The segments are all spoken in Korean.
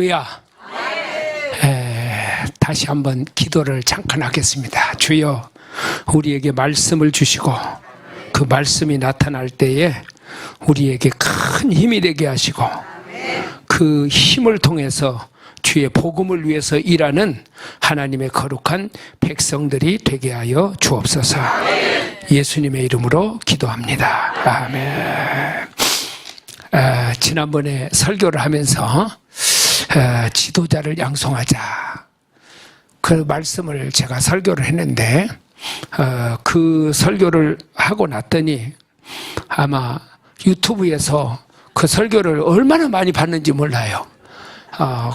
할렐루야. 다시 한번 기도를 잠깐 하겠습니다. 주여, 우리에게 말씀을 주시고 그 말씀이 나타날 때에 우리에게 큰 힘이 되게 하시고 그 힘을 통해서 주의 복음을 위해서 일하는 하나님의 거룩한 백성들이 되게 하여 주옵소서. 예수님의 이름으로 기도합니다. 아멘. 지난번에 설교를 하면서 지도자를 양성하자, 그 말씀을 제가 설교를 했는데 그 설교를 하고 났더니 아마 유튜브에서 그 설교를 얼마나 많이 봤는지 몰라요.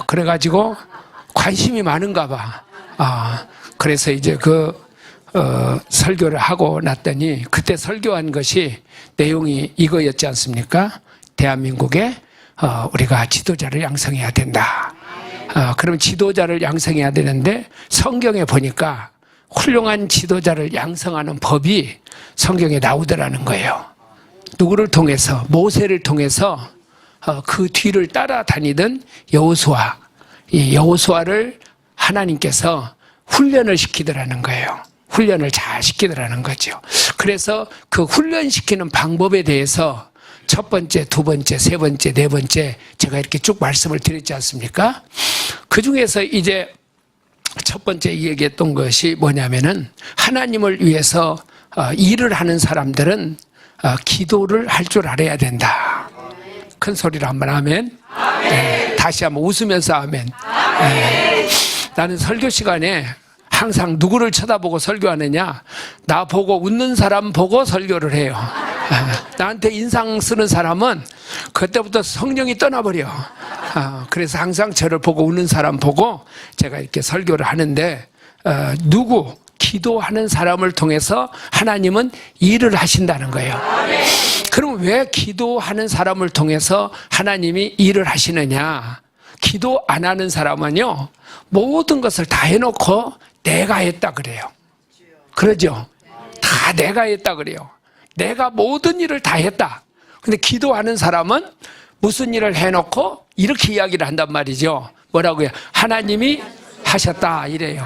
그래가지고 관심이 많은가 봐. 그래서 이제 설교를 하고 났더니 그때 설교한 것이 내용이 이거였지 않습니까? 대한민국에 우리가 지도자를 양성해야 된다. 그럼 지도자를 양성해야 되는데 성경에 보니까 훌륭한 지도자를 양성하는 법이 성경에 나오더라는 거예요. 누구를 통해서? 모세를 통해서 그 뒤를 따라다니던 여호수아, 이 여호수아를 하나님께서 훈련을 시키더라는 거예요. 훈련을 잘 시키더라는 거죠. 그래서 그 훈련시키는 방법에 대해서 첫 번째, 두 번째, 세 번째, 네 번째 제가 이렇게 쭉 말씀을 드렸지 않습니까? 그 중에서 이제 첫 번째 얘기했던 것이 뭐냐면은 하나님을 위해서 일을 하는 사람들은 기도를 할 줄 알아야 된다. 큰 소리로 한번 아멘. 네, 다시 한번 웃으면서 아멘. 네. 나는 설교 시간에 항상 누구를 쳐다보고 설교하느냐? 나 보고 웃는 사람 보고 설교를 해요. 나한테 인상 쓰는 사람은 그때부터 성령이 떠나버려. 그래서 항상 저를 보고 웃는 사람 보고 제가 이렇게 설교를 하는데, 기도하는 사람을 통해서 하나님은 일을 하신다는 거예요. 그럼 왜 기도하는 사람을 통해서 하나님이 일을 하시느냐? 기도 안 하는 사람은요, 모든 것을 다 해놓고 내가 했다 그래요. 그러죠? 다 내가 했다 그래요. 내가 모든 일을 다 했다. 근데 기도하는 사람은 무슨 일을 해놓고 이렇게 이야기를 한단 말이죠. 뭐라고요? 하나님이 하셨다 이래요.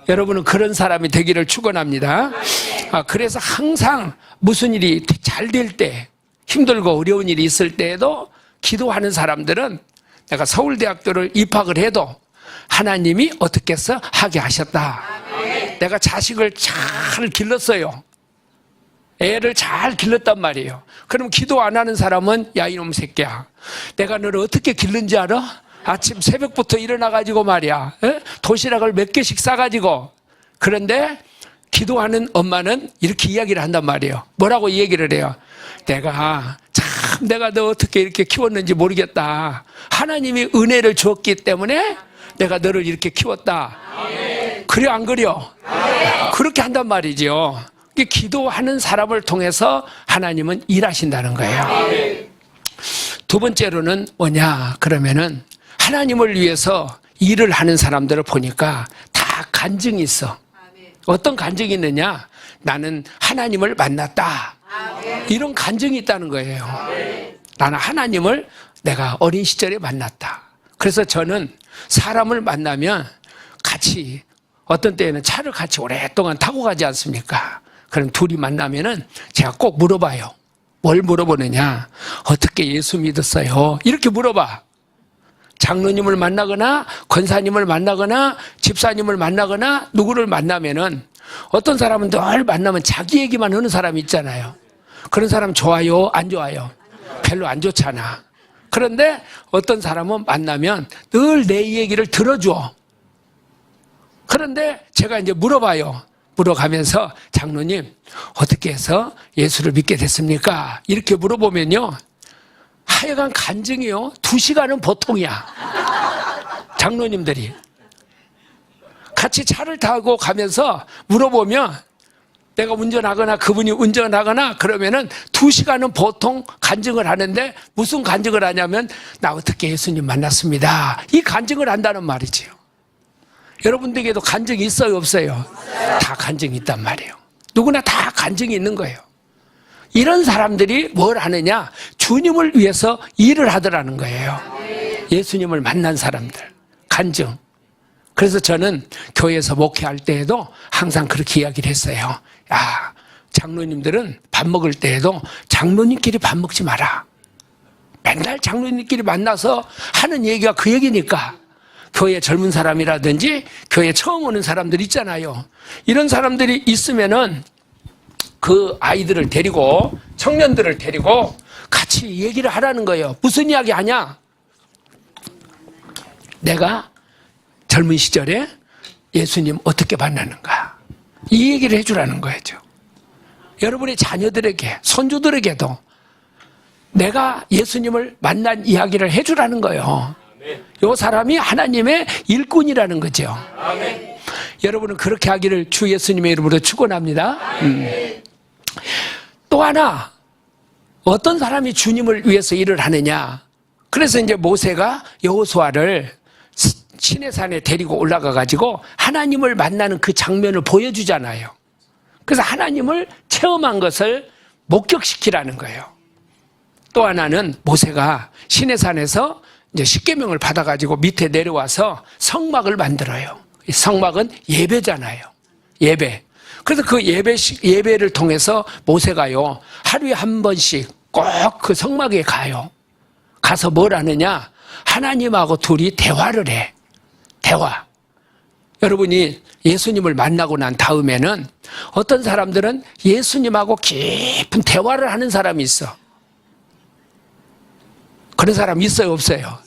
여러분은 그런 사람이 되기를 축원합니다. 그래서 항상 무슨 일이 잘 될 때, 힘들고 어려운 일이 있을 때에도 기도하는 사람들은, 내가 서울대학교를 입학을 해도 하나님이 어떻게 해서 하게 하셨다. 내가 자식을 잘 길렀어요. 애를 잘 길렀단 말이에요. 그럼 기도 안 하는 사람은, 야 이놈 새끼야, 내가 너를 어떻게 길른지 알아? 아침 새벽부터 일어나가지고 말이야, 도시락을 몇 개씩 싸가지고. 그런데 기도하는 엄마는 이렇게 이야기를 한단 말이에요. 뭐라고 얘기를 해요? 내가 너 어떻게 이렇게 키웠는지 모르겠다. 하나님이 은혜를 줬기 때문에 내가 너를 이렇게 키웠다. 그래 안 그래요? 그렇게 한단 말이죠. 기도하는 사람을 통해서 하나님은 일하신다는 거예요. 두 번째로는 뭐냐 그러면은, 하나님을 위해서 일을 하는 사람들을 보니까 다 간증이 있어. 어떤 간증이 있느냐? 나는 하나님을 만났다. 이런 간증이 있다는 거예요. 나는 하나님을 내가 어린 시절에 만났다. 그래서 저는 사람을 만나면 같이, 어떤 때에는 차를 같이 오랫동안 타고 가지 않습니까? 그럼 둘이 만나면은 제가 꼭 물어봐요. 뭘 물어보느냐? 어떻게 예수 믿었어요? 이렇게 물어봐. 장로님을 만나거나 권사님을 만나거나 집사님을 만나거나 누구를 만나면은, 어떤 사람은 늘 만나면 자기 얘기만 하는 사람이 있잖아요. 그런 사람 좋아요? 안 좋아요? 별로 안 좋잖아. 그런데 어떤 사람은 만나면 늘 내 얘기를 들어줘. 그런데 제가 이제 물어봐요. 물어가면서, 장로님 어떻게 해서 예수를 믿게 됐습니까? 이렇게 물어보면요, 하여간 간증이요, 2시간은 보통이야. 장로님들이 같이 차를 타고 가면서 물어보면, 내가 운전하거나 그분이 운전하거나 그러면은 2시간은 보통 간증을 하는데, 무슨 간증을 하냐면, 나 어떻게 예수님 만났습니다. 이 간증을 한다는 말이지요. 여러분들에게도 간증이 있어요, 없어요? 다 간증이 있단 말이에요. 누구나 다 간증이 있는 거예요. 이런 사람들이 뭘 하느냐? 주님을 위해서 일을 하더라는 거예요. 예수님을 만난 사람들, 간증. 그래서 저는 교회에서 목회할 때에도 항상 그렇게 이야기를 했어요. 야, 장로님들은 밥 먹을 때에도 장로님끼리 밥 먹지 마라. 맨날 장로님끼리 만나서 하는 얘기가 그 얘기니까 교회 젊은 사람이라든지 교회 처음 오는 사람들 있잖아요. 이런 사람들이 있으면은 그 아이들을 데리고 청년들을 데리고 같이 얘기를 하라는 거예요. 무슨 이야기 하냐? 내가 젊은 시절에 예수님 어떻게 만나는가? 이 얘기를 해주라는 거죠. 여러분의 자녀들에게, 손주들에게도 내가 예수님을 만난 이야기를 해주라는 거예요. 이 사람이 하나님의 일꾼이라는 거죠. 여러분은 그렇게 하기를 주 예수님의 이름으로 축원합니다. 또 하나, 어떤 사람이 주님을 위해서 일을 하느냐? 그래서 이제 모세가 여호수아를 시내산에 데리고 올라가 가지고 하나님을 만나는 그 장면을 보여주잖아요. 그래서 하나님을 체험한 것을 목격시키라는 거예요. 또 하나는 모세가 시내산에서 이제 십계명을 받아가지고 밑에 내려와서 성막을 만들어요. 이 성막은 예배잖아요. 예배. 그래서 그 예배를 통해서 모세가요, 하루에 한 번씩 꼭 그 성막에 가요. 가서 뭘 하느냐? 하나님하고 둘이 대화를 해. 대화. 여러분이 예수님을 만나고 난 다음에는 어떤 사람들은 예수님하고 깊은 대화를 하는 사람이 있어. 그런 사람 있어요, 없어요?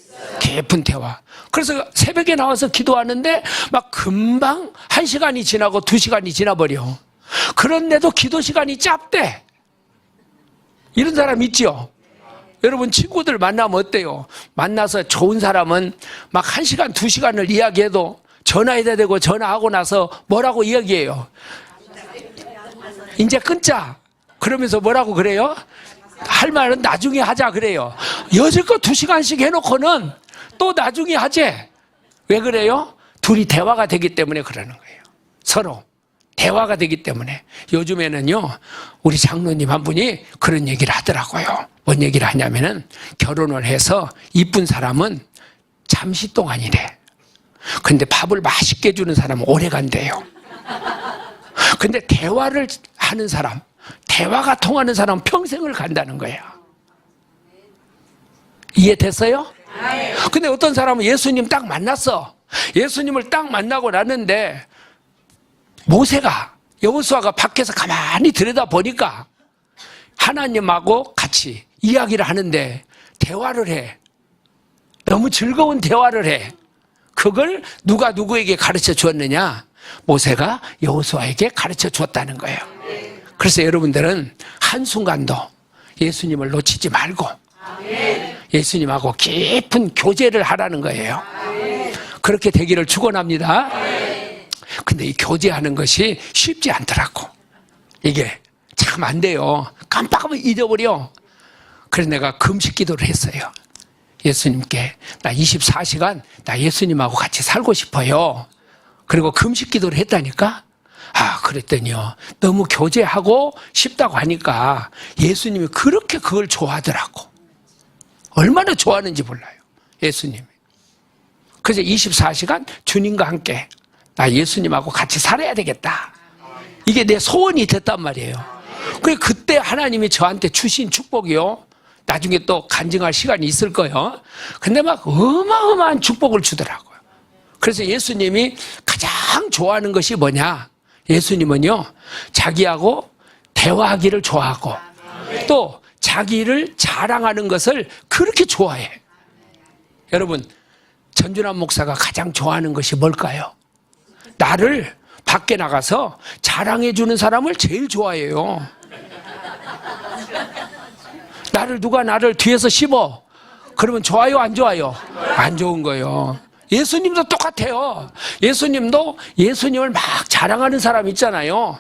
깊은 대화. 그래서 새벽에 나와서 기도하는데 막 금방 1시간이 지나고 2시간이 지나버려. 그런데도 기도 시간이 짧대. 이런 사람 있죠? 여러분 친구들 만나면 어때요? 만나서 좋은 사람은 막 1시간, 2시간을 이야기해도 전화해야 되고 전화하고 나서 뭐라고 이야기해요? 이제 끊자. 그러면서 뭐라고 그래요? 할 말은 나중에 하자 그래요. 여지껏 2시간씩 해놓고는 또 나중에 하재. 왜 그래요? 둘이 대화가 되기 때문에 그러는 거예요. 서로 대화가 되기 때문에. 요즘에는요, 우리 장로님 한 분이 그런 얘기를 하더라고요. 뭔 얘기를 하냐면은 결혼을 해서 이쁜 사람은 잠시 동안이래. 근데 밥을 맛있게 해주는 사람은 오래 간대요. 근데 대화를 하는 사람, 대화가 통하는 사람은 평생을 간다는 거예요. 이해됐어요? 근데 어떤 사람은 예수님 딱 만났어. 예수님을 딱 만나고 났는데 모세가, 여호수아가 밖에서 가만히 들여다보니까 하나님하고 같이 이야기를 하는데 대화를 해. 너무 즐거운 대화를 해. 그걸 누가 누구에게 가르쳐 주었느냐? 모세가 여호수아에게 가르쳐 주었다는 거예요. 그래서 여러분들은 한순간도 예수님을 놓치지 말고 예수님하고 깊은 교제를 하라는 거예요. 그렇게 되기를 축원합니다. 근데 이 교제하는 것이 쉽지 않더라고. 이게 참 안 돼요. 깜빡하면 잊어버려. 그래서 내가 금식 기도를 했어요. 예수님께 나 24시간 나 예수님하고 같이 살고 싶어요. 그리고 금식 기도를 했다니까. 그랬더니요, 너무 교제하고 싶다고 하니까 예수님이 그렇게 그걸 좋아하더라고. 얼마나 좋아하는지 몰라요, 예수님이. 그래서 24시간 주님과 함께 나 예수님하고 같이 살아야 되겠다. 이게 내 소원이 됐단 말이에요. 그때 하나님이 저한테 주신 축복이요, 나중에 또 간증할 시간이 있을 거예요. 근데 막 어마어마한 축복을 주더라고요. 그래서 예수님이 가장 좋아하는 것이 뭐냐? 예수님은요, 자기하고 대화하기를 좋아하고 또 자기를 자랑하는 것을 그렇게 좋아해. 여러분, 전준환 목사가 가장 좋아하는 것이 뭘까요? 나를 밖에 나가서 자랑해 주는 사람을 제일 좋아해요. 누가 나를 뒤에서 씹어. 그러면 좋아요, 안 좋아요? 안 좋은 거예요. 예수님도 똑같아요. 예수님도 예수님을 막 자랑하는 사람 있잖아요.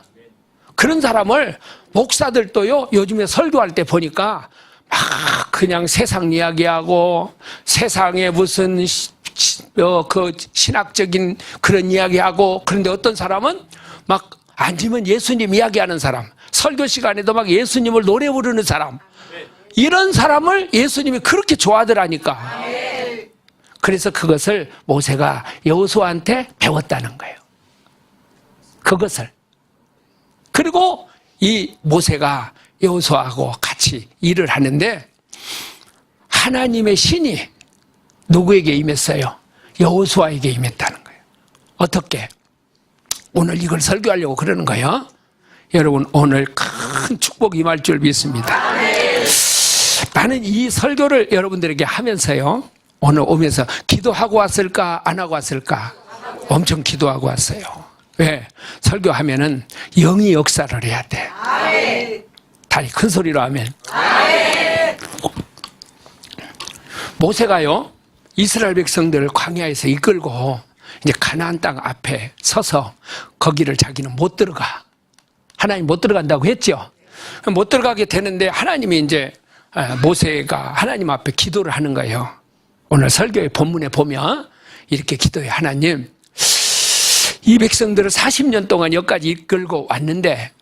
그런 사람을 목사들도요, 요즘에 설교할 때 보니까 막 그냥 세상 이야기하고 세상에 무슨 그 신학적인 그런 이야기하고, 그런데 어떤 사람은 막 앉으면 예수님 이야기하는 사람, 설교 시간에도 막 예수님을 노래 부르는 사람, 이런 사람을 예수님이 그렇게 좋아하더라니까. 그래서 그것을 모세가 여호수아한테 배웠다는 거예요. 그것을. 그리고 이 모세가 여호수아하고 같이 일을 하는데 하나님의 신이 누구에게 임했어요? 여호수아에게 임했다는 거예요. 어떻게? 오늘 이걸 설교하려고 그러는 거예요. 여러분, 오늘 큰 축복이 임할 줄 믿습니다. 나는 이 설교를 여러분들에게 하면서요, 오늘 오면서 기도하고 왔을까 안 하고 왔을까? 엄청 기도하고 왔어요. 왜? 설교하면은 영이 역사를 해야 돼. 다시 큰 소리로 하면. 모세가요, 이스라엘 백성들을 광야에서 이끌고 이제 가나안 땅 앞에 서서 거기를 자기는 못 들어가. 하나님 못 들어간다고 했죠. 못 들어가게 되는데 하나님이 이제 모세가 하나님 앞에 기도를 하는 거예요. 오늘 설교의 본문에 보면 이렇게 기도해. 하나님, 이 백성들을 40년 동안 여기까지 이끌고 왔는데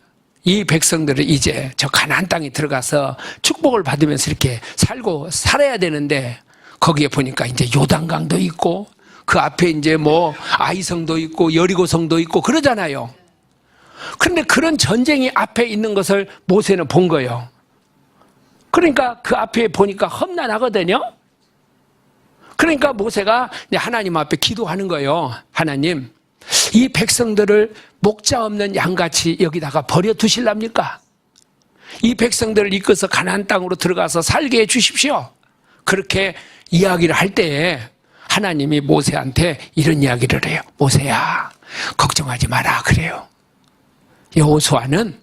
이 백성들을 이제 저 가나안 땅에 들어가서 축복을 받으면서 이렇게 살아야 되는데 거기에 보니까 이제 요단강도 있고 그 앞에 이제 뭐 아이성도 있고 여리고성도 있고 그러잖아요. 그런데 그런 전쟁이 앞에 있는 것을 모세는 본 거예요. 그러니까 그 앞에 보니까 험난하거든요. 그러니까 모세가 하나님 앞에 기도하는 거예요. 하나님, 이 백성들을 목자 없는 양같이 여기다가 버려 두실랍니까? 이 백성들을 이끌어서 가나안 땅으로 들어가서 살게 해 주십시오. 그렇게 이야기를 할 때에 하나님이 모세한테 이런 이야기를 해요. 모세야, 걱정하지 마라 그래요. 여호수아는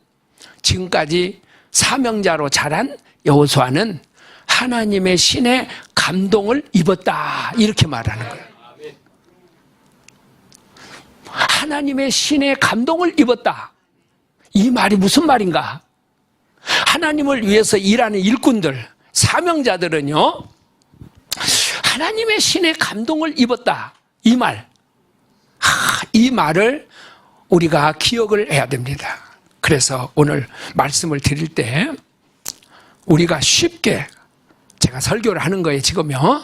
지금까지 사명자로 자란 여호수아는 하나님의 신의 감동을 입었다 이렇게 말하는 거예요. 하나님의 신의 감동을 입었다. 이 말이 무슨 말인가? 하나님을 위해서 일하는 일꾼들, 사명자들은요, 하나님의 신의 감동을 입었다. 이 말. 이 말을 우리가 기억을 해야 됩니다. 그래서 오늘 말씀을 드릴 때 우리가 쉽게 제가 설교를 하는 거예요, 지금요.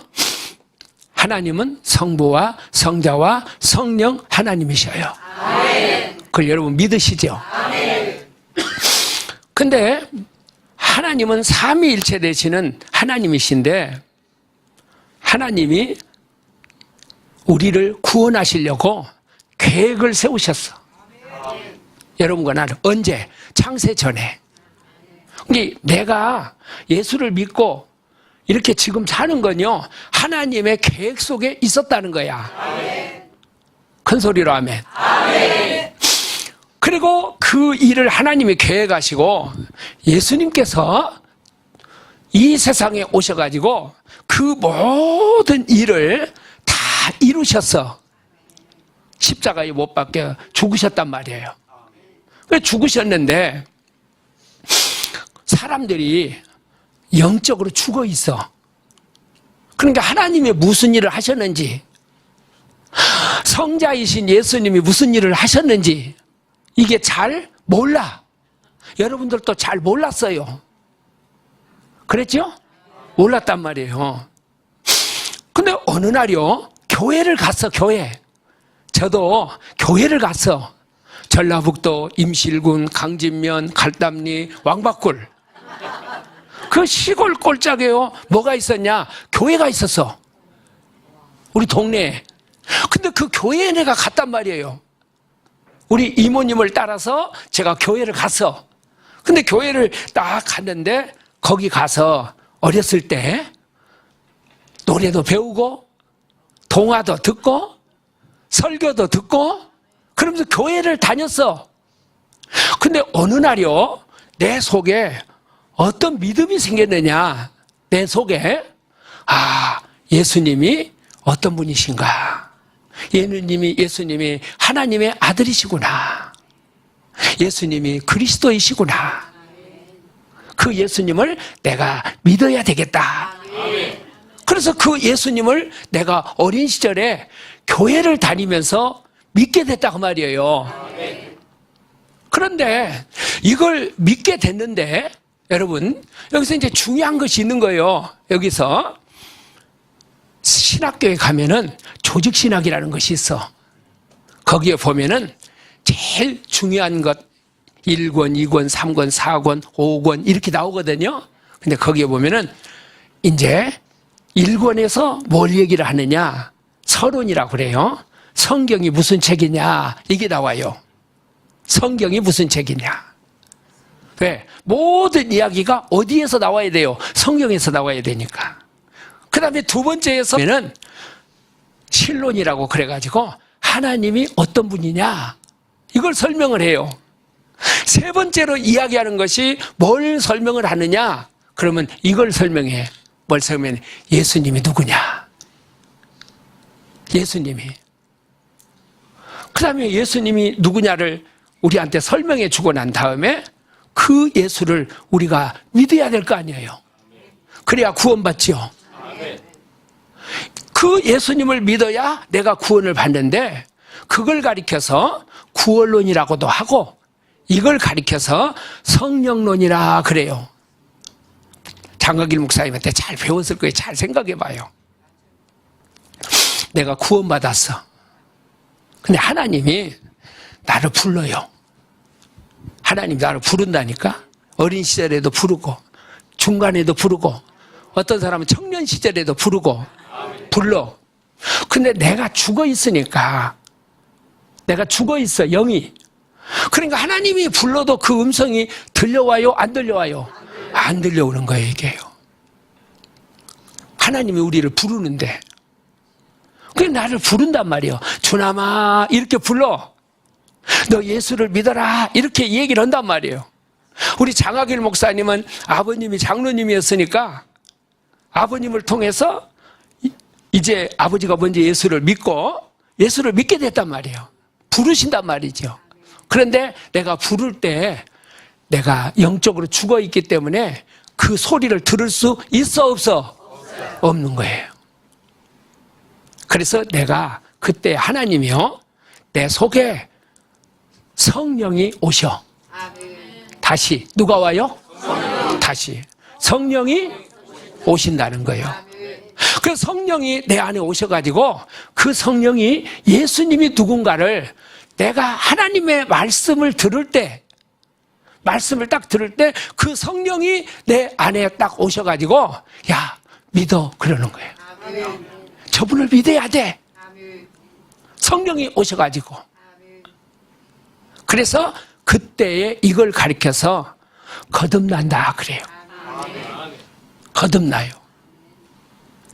하나님은 성부와 성자와 성령 하나님이셔요. 그걸 여러분 믿으시죠? 근데 하나님은 삼위일체 되시는 하나님이신데 하나님이 우리를 구원하시려고 계획을 세우셨어. 여러분과 나는 언제? 창세 전에. 내가 예수를 믿고 이렇게 지금 사는 건요, 하나님의 계획 속에 있었다는 거야. 큰 소리로 하면. 그리고 그 일을 하나님이 계획하시고 예수님께서 이 세상에 오셔가지고 그 모든 일을 다 이루셨어. 십자가에 못 박혀 죽으셨단 말이에요. 죽으셨는데 사람들이 영적으로 죽어 있어. 그러니까 하나님이 무슨 일을 하셨는지, 성자이신 예수님이 무슨 일을 하셨는지 이게 잘 몰라. 여러분들도 잘 몰랐어요. 그랬죠? 몰랐단 말이에요. 근데 어느 날이요, 교회를 갔어. 교회. 저도 교회를 갔어. 전라북도 임실군 강진면 갈담리 왕박굴 그 시골 꼴짝에요 뭐가 있었냐? 교회가 있었어. 우리 동네에. 근데 그 교회에 내가 갔단 말이에요. 우리 이모님을 따라서 제가 교회를 갔어. 근데 교회를 딱 갔는데 거기 가서 어렸을 때 노래도 배우고 동화도 듣고 설교도 듣고 그러면서 교회를 다녔어. 근데 어느 날이요, 내 속에 어떤 믿음이 생겼느냐. 내 속에 예수님이 어떤 분이신가. 예수님이 하나님의 아들이시구나. 예수님이 그리스도이시구나. 그 예수님을 내가 믿어야 되겠다. 그래서 그 예수님을 내가 어린 시절에 교회를 다니면서 믿게 됐다고 말이에요. 그런데 이걸 믿게 됐는데 여러분, 여기서 이제 중요한 것이 있는 거예요. 여기서 신학교에 가면은 조직신학이라는 것이 있어. 거기에 보면은 제일 중요한 것 1권, 2권, 3권, 4권, 5권 이렇게 나오거든요. 근데 거기에 보면은 이제 1권에서 뭘 얘기를 하느냐? 서론이라고 그래요. 성경이 무슨 책이냐? 이게 나와요. 성경이 무슨 책이냐? 왜? 모든 이야기가 어디에서 나와야 돼요? 성경에서 나와야 되니까. 그 다음에 두 번째에서는 신론이라고 그래가지고 하나님이 어떤 분이냐? 이걸 설명을 해요. 세 번째로 이야기하는 것이 뭘 설명을 하느냐? 그러면 이걸 설명해. 뭘 설명해? 예수님이 누구냐? 예수님이. 그 다음에 예수님이 누구냐를 우리한테 설명해 주고 난 다음에 그 예수를 우리가 믿어야 될 거 아니에요. 그래야 구원받지요. 그 예수님을 믿어야 내가 구원을 받는데 그걸 가리켜서 구원론이라고도 하고 이걸 가리켜서 성령론이라 그래요. 장학일 목사님한테 잘 배웠을 거예요. 잘 생각해 봐요. 내가 구원받았어. 근데 하나님이 나를 불러요. 하나님 나를 부른다니까. 어린 시절에도 부르고 중간에도 부르고 어떤 사람은 청년 시절에도 부르고 불러. 근데 내가 죽어 있으니까 내가 죽어 있어 영이. 그러니까 하나님이 불러도 그 음성이 들려와요? 안 들려와요? 안 들려오는 거예요 이게요. 하나님이 우리를 부르는데 그게 나를 부른단 말이에요. 주남아 이렇게 불러. 너 예수를 믿어라 이렇게 얘기를 한단 말이에요. 우리 장학일 목사님은 아버님이 장로님이었으니까 아버님을 통해서 이제 아버지가 먼저 예수를 믿고 예수를 믿게 됐단 말이에요. 부르신단 말이죠. 그런데 내가 부를 때 내가 영적으로 죽어 있기 때문에 그 소리를 들을 수 있어 없어? 없는 거예요. 그래서 내가 그때 하나님이요 내 속에 성령이 오셔. 다시 누가 와요? 다시 성령이 오신다는 거예요. 그래서 성령이 내 안에 오셔가지고 그 성령이 예수님이 누군가를 내가 하나님의 말씀을 들을 때 말씀을 딱 들을 때 그 성령이 내 안에 딱 오셔가지고 야 믿어 그러는 거예요. 저분을 믿어야 돼. 성령이 오셔가지고 그래서 그때에 이걸 가리켜서 거듭난다 그래요. 거듭나요.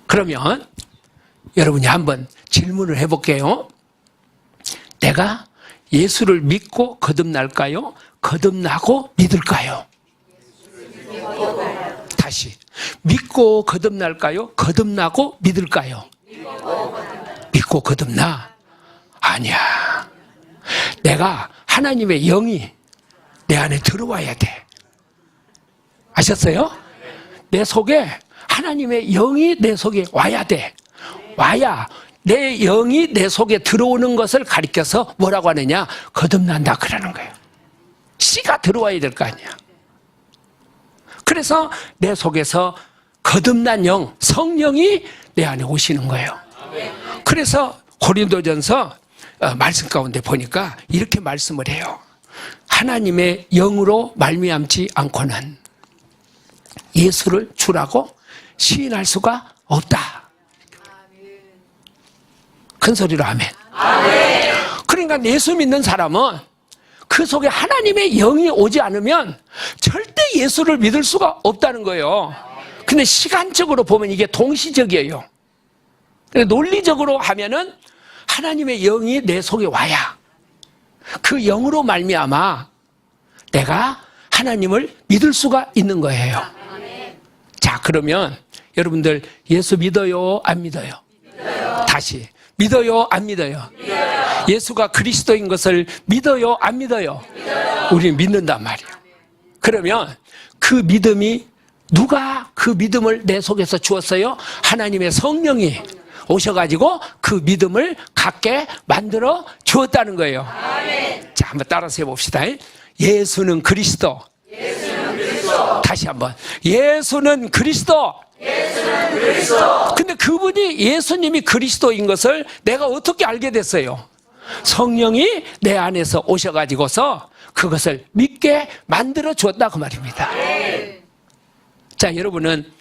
그러면 여러분이 한번 질문을 해볼게요. 내가 예수를 믿고 거듭날까요? 거듭나고 믿을까요? 다시 믿고 거듭날까요? 거듭나고 믿을까요? 믿고 거듭나? 아니야. 내가 하나님의 영이 내 안에 들어와야 돼. 아셨어요? 내 속에 하나님의 영이 내 속에 와야 돼. 와야 내 영이 내 속에 들어오는 것을 가리켜서 뭐라고 하느냐? 거듭난다 그러는 거예요. 씨가 들어와야 될 거 아니야. 그래서 내 속에서 거듭난 영, 성령이 내 안에 오시는 거예요. 그래서 고린도전서 말씀 가운데 보니까 이렇게 말씀을 해요. 하나님의 영으로 말미암지 않고는 예수를 주라고 시인할 수가 없다. 큰 소리로 아멘. 그러니까 예수 믿는 사람은 그 속에 하나님의 영이 오지 않으면 절대 예수를 믿을 수가 없다는 거예요. 근데 시간적으로 보면 이게 동시적이에요. 논리적으로 하면은 하나님의 영이 내 속에 와야 그 영으로 말미암아 내가 하나님을 믿을 수가 있는 거예요. 자, 그러면 여러분들 예수 믿어요? 안 믿어요? 다시 믿어요? 안 믿어요? 예수가 그리스도인 것을 믿어요? 안 믿어요? 우리는 믿는단 말이에요. 그러면 그 믿음이 누가 그 믿음을 내 속에서 주었어요? 하나님의 성령이 오셔가지고 그 믿음을 갖게 만들어 주었다는 거예요. 자, 한번 따라서 해봅시다. 예수는 그리스도. 다시 한번. 예수는 그리스도. 근데 그분이 예수님이 그리스도인 것을 내가 어떻게 알게 됐어요? 성령이 내 안에서 오셔가지고서 그것을 믿게 만들어 주었다 그 말입니다. 자, 여러분은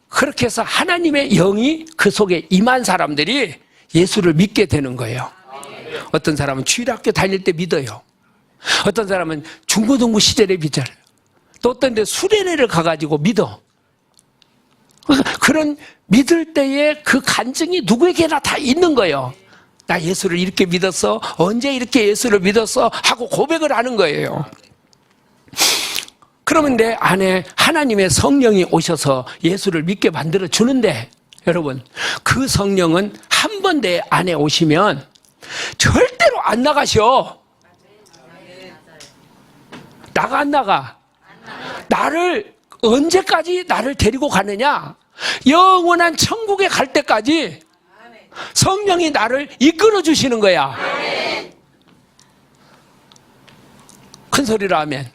그렇게 해서 하나님의 영이 그 속에 임한 사람들이 예수를 믿게 되는 거예요. 어떤 사람은 주일학교 다닐 때 믿어요. 어떤 사람은 중고등부 시절에 믿어요. 또 어떤 데 수련회를 가가지고 믿어. 그런 믿을 때의 그 간증이 누구에게나 다 있는 거예요. 나 예수를 이렇게 믿었어. 언제 이렇게 예수를 믿었어? 하고 고백을 하는 거예요. 그러면 내 안에 하나님의 성령이 오셔서 예수를 믿게 만들어 주는데, 여러분, 그 성령은 한 번 내 안에 오시면 절대로 안 나가셔. 나가 안 나가? 나를 언제까지 나를 데리고 가느냐? 영원한 천국에 갈 때까지 성령이 나를 이끌어 주시는 거야. 큰 소리로 아멘.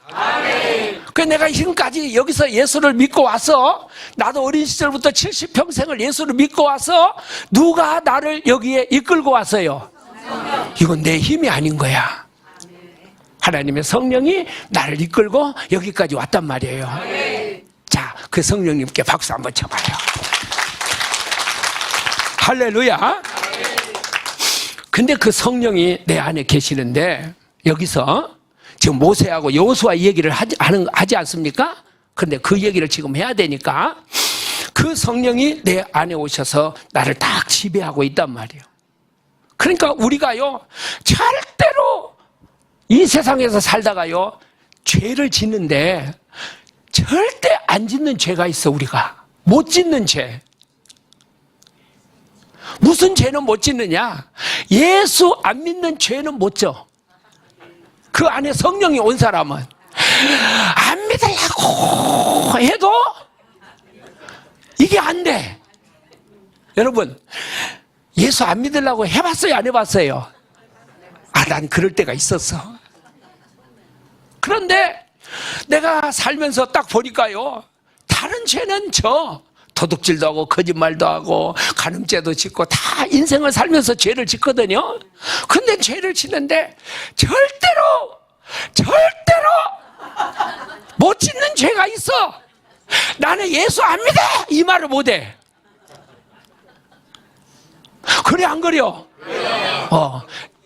그 내가 지금까지 여기서 예수를 믿고 와서, 나도 어린 시절부터 70평생을 예수를 믿고 와서 누가 나를 여기에 이끌고 왔어요? 이건 내 힘이 아닌 거야. 하나님의 성령이 나를 이끌고 여기까지 왔단 말이에요. 자, 그 성령님께 박수 한번 쳐봐요. 할렐루야. 근데 그 성령이 내 안에 계시는데, 여기서 지금 모세하고 여호수아 이 얘기를 하지 않습니까? 근데 그 얘기를 지금 해야 되니까 그 성령이 내 안에 오셔서 나를 딱 지배하고 있단 말이에요. 그러니까 우리가요, 절대로 이 세상에서 살다가요, 죄를 짓는데 절대 안 짓는 죄가 있어. 우리가 못 짓는 죄. 무슨 죄는 못 짓느냐? 예수 안 믿는 죄는 못 져. 그 안에 성령이 온 사람은 안 믿으려고 해도 이게 안 돼. 여러분, 예수 안 믿으려고 해봤어요? 안 해봤어요? 난 그럴 때가 있었어. 그런데 내가 살면서 딱 보니까요, 다른 죄는 도둑질도 하고 거짓말도 하고 간음죄도 짓고 다 인생을 살면서 죄를 짓거든요. 근데 죄를 짓는데 절대로 못 짓는 죄가 있어. 나는 예수 안 믿어, 이 말을 못해. 그래 안 그래요?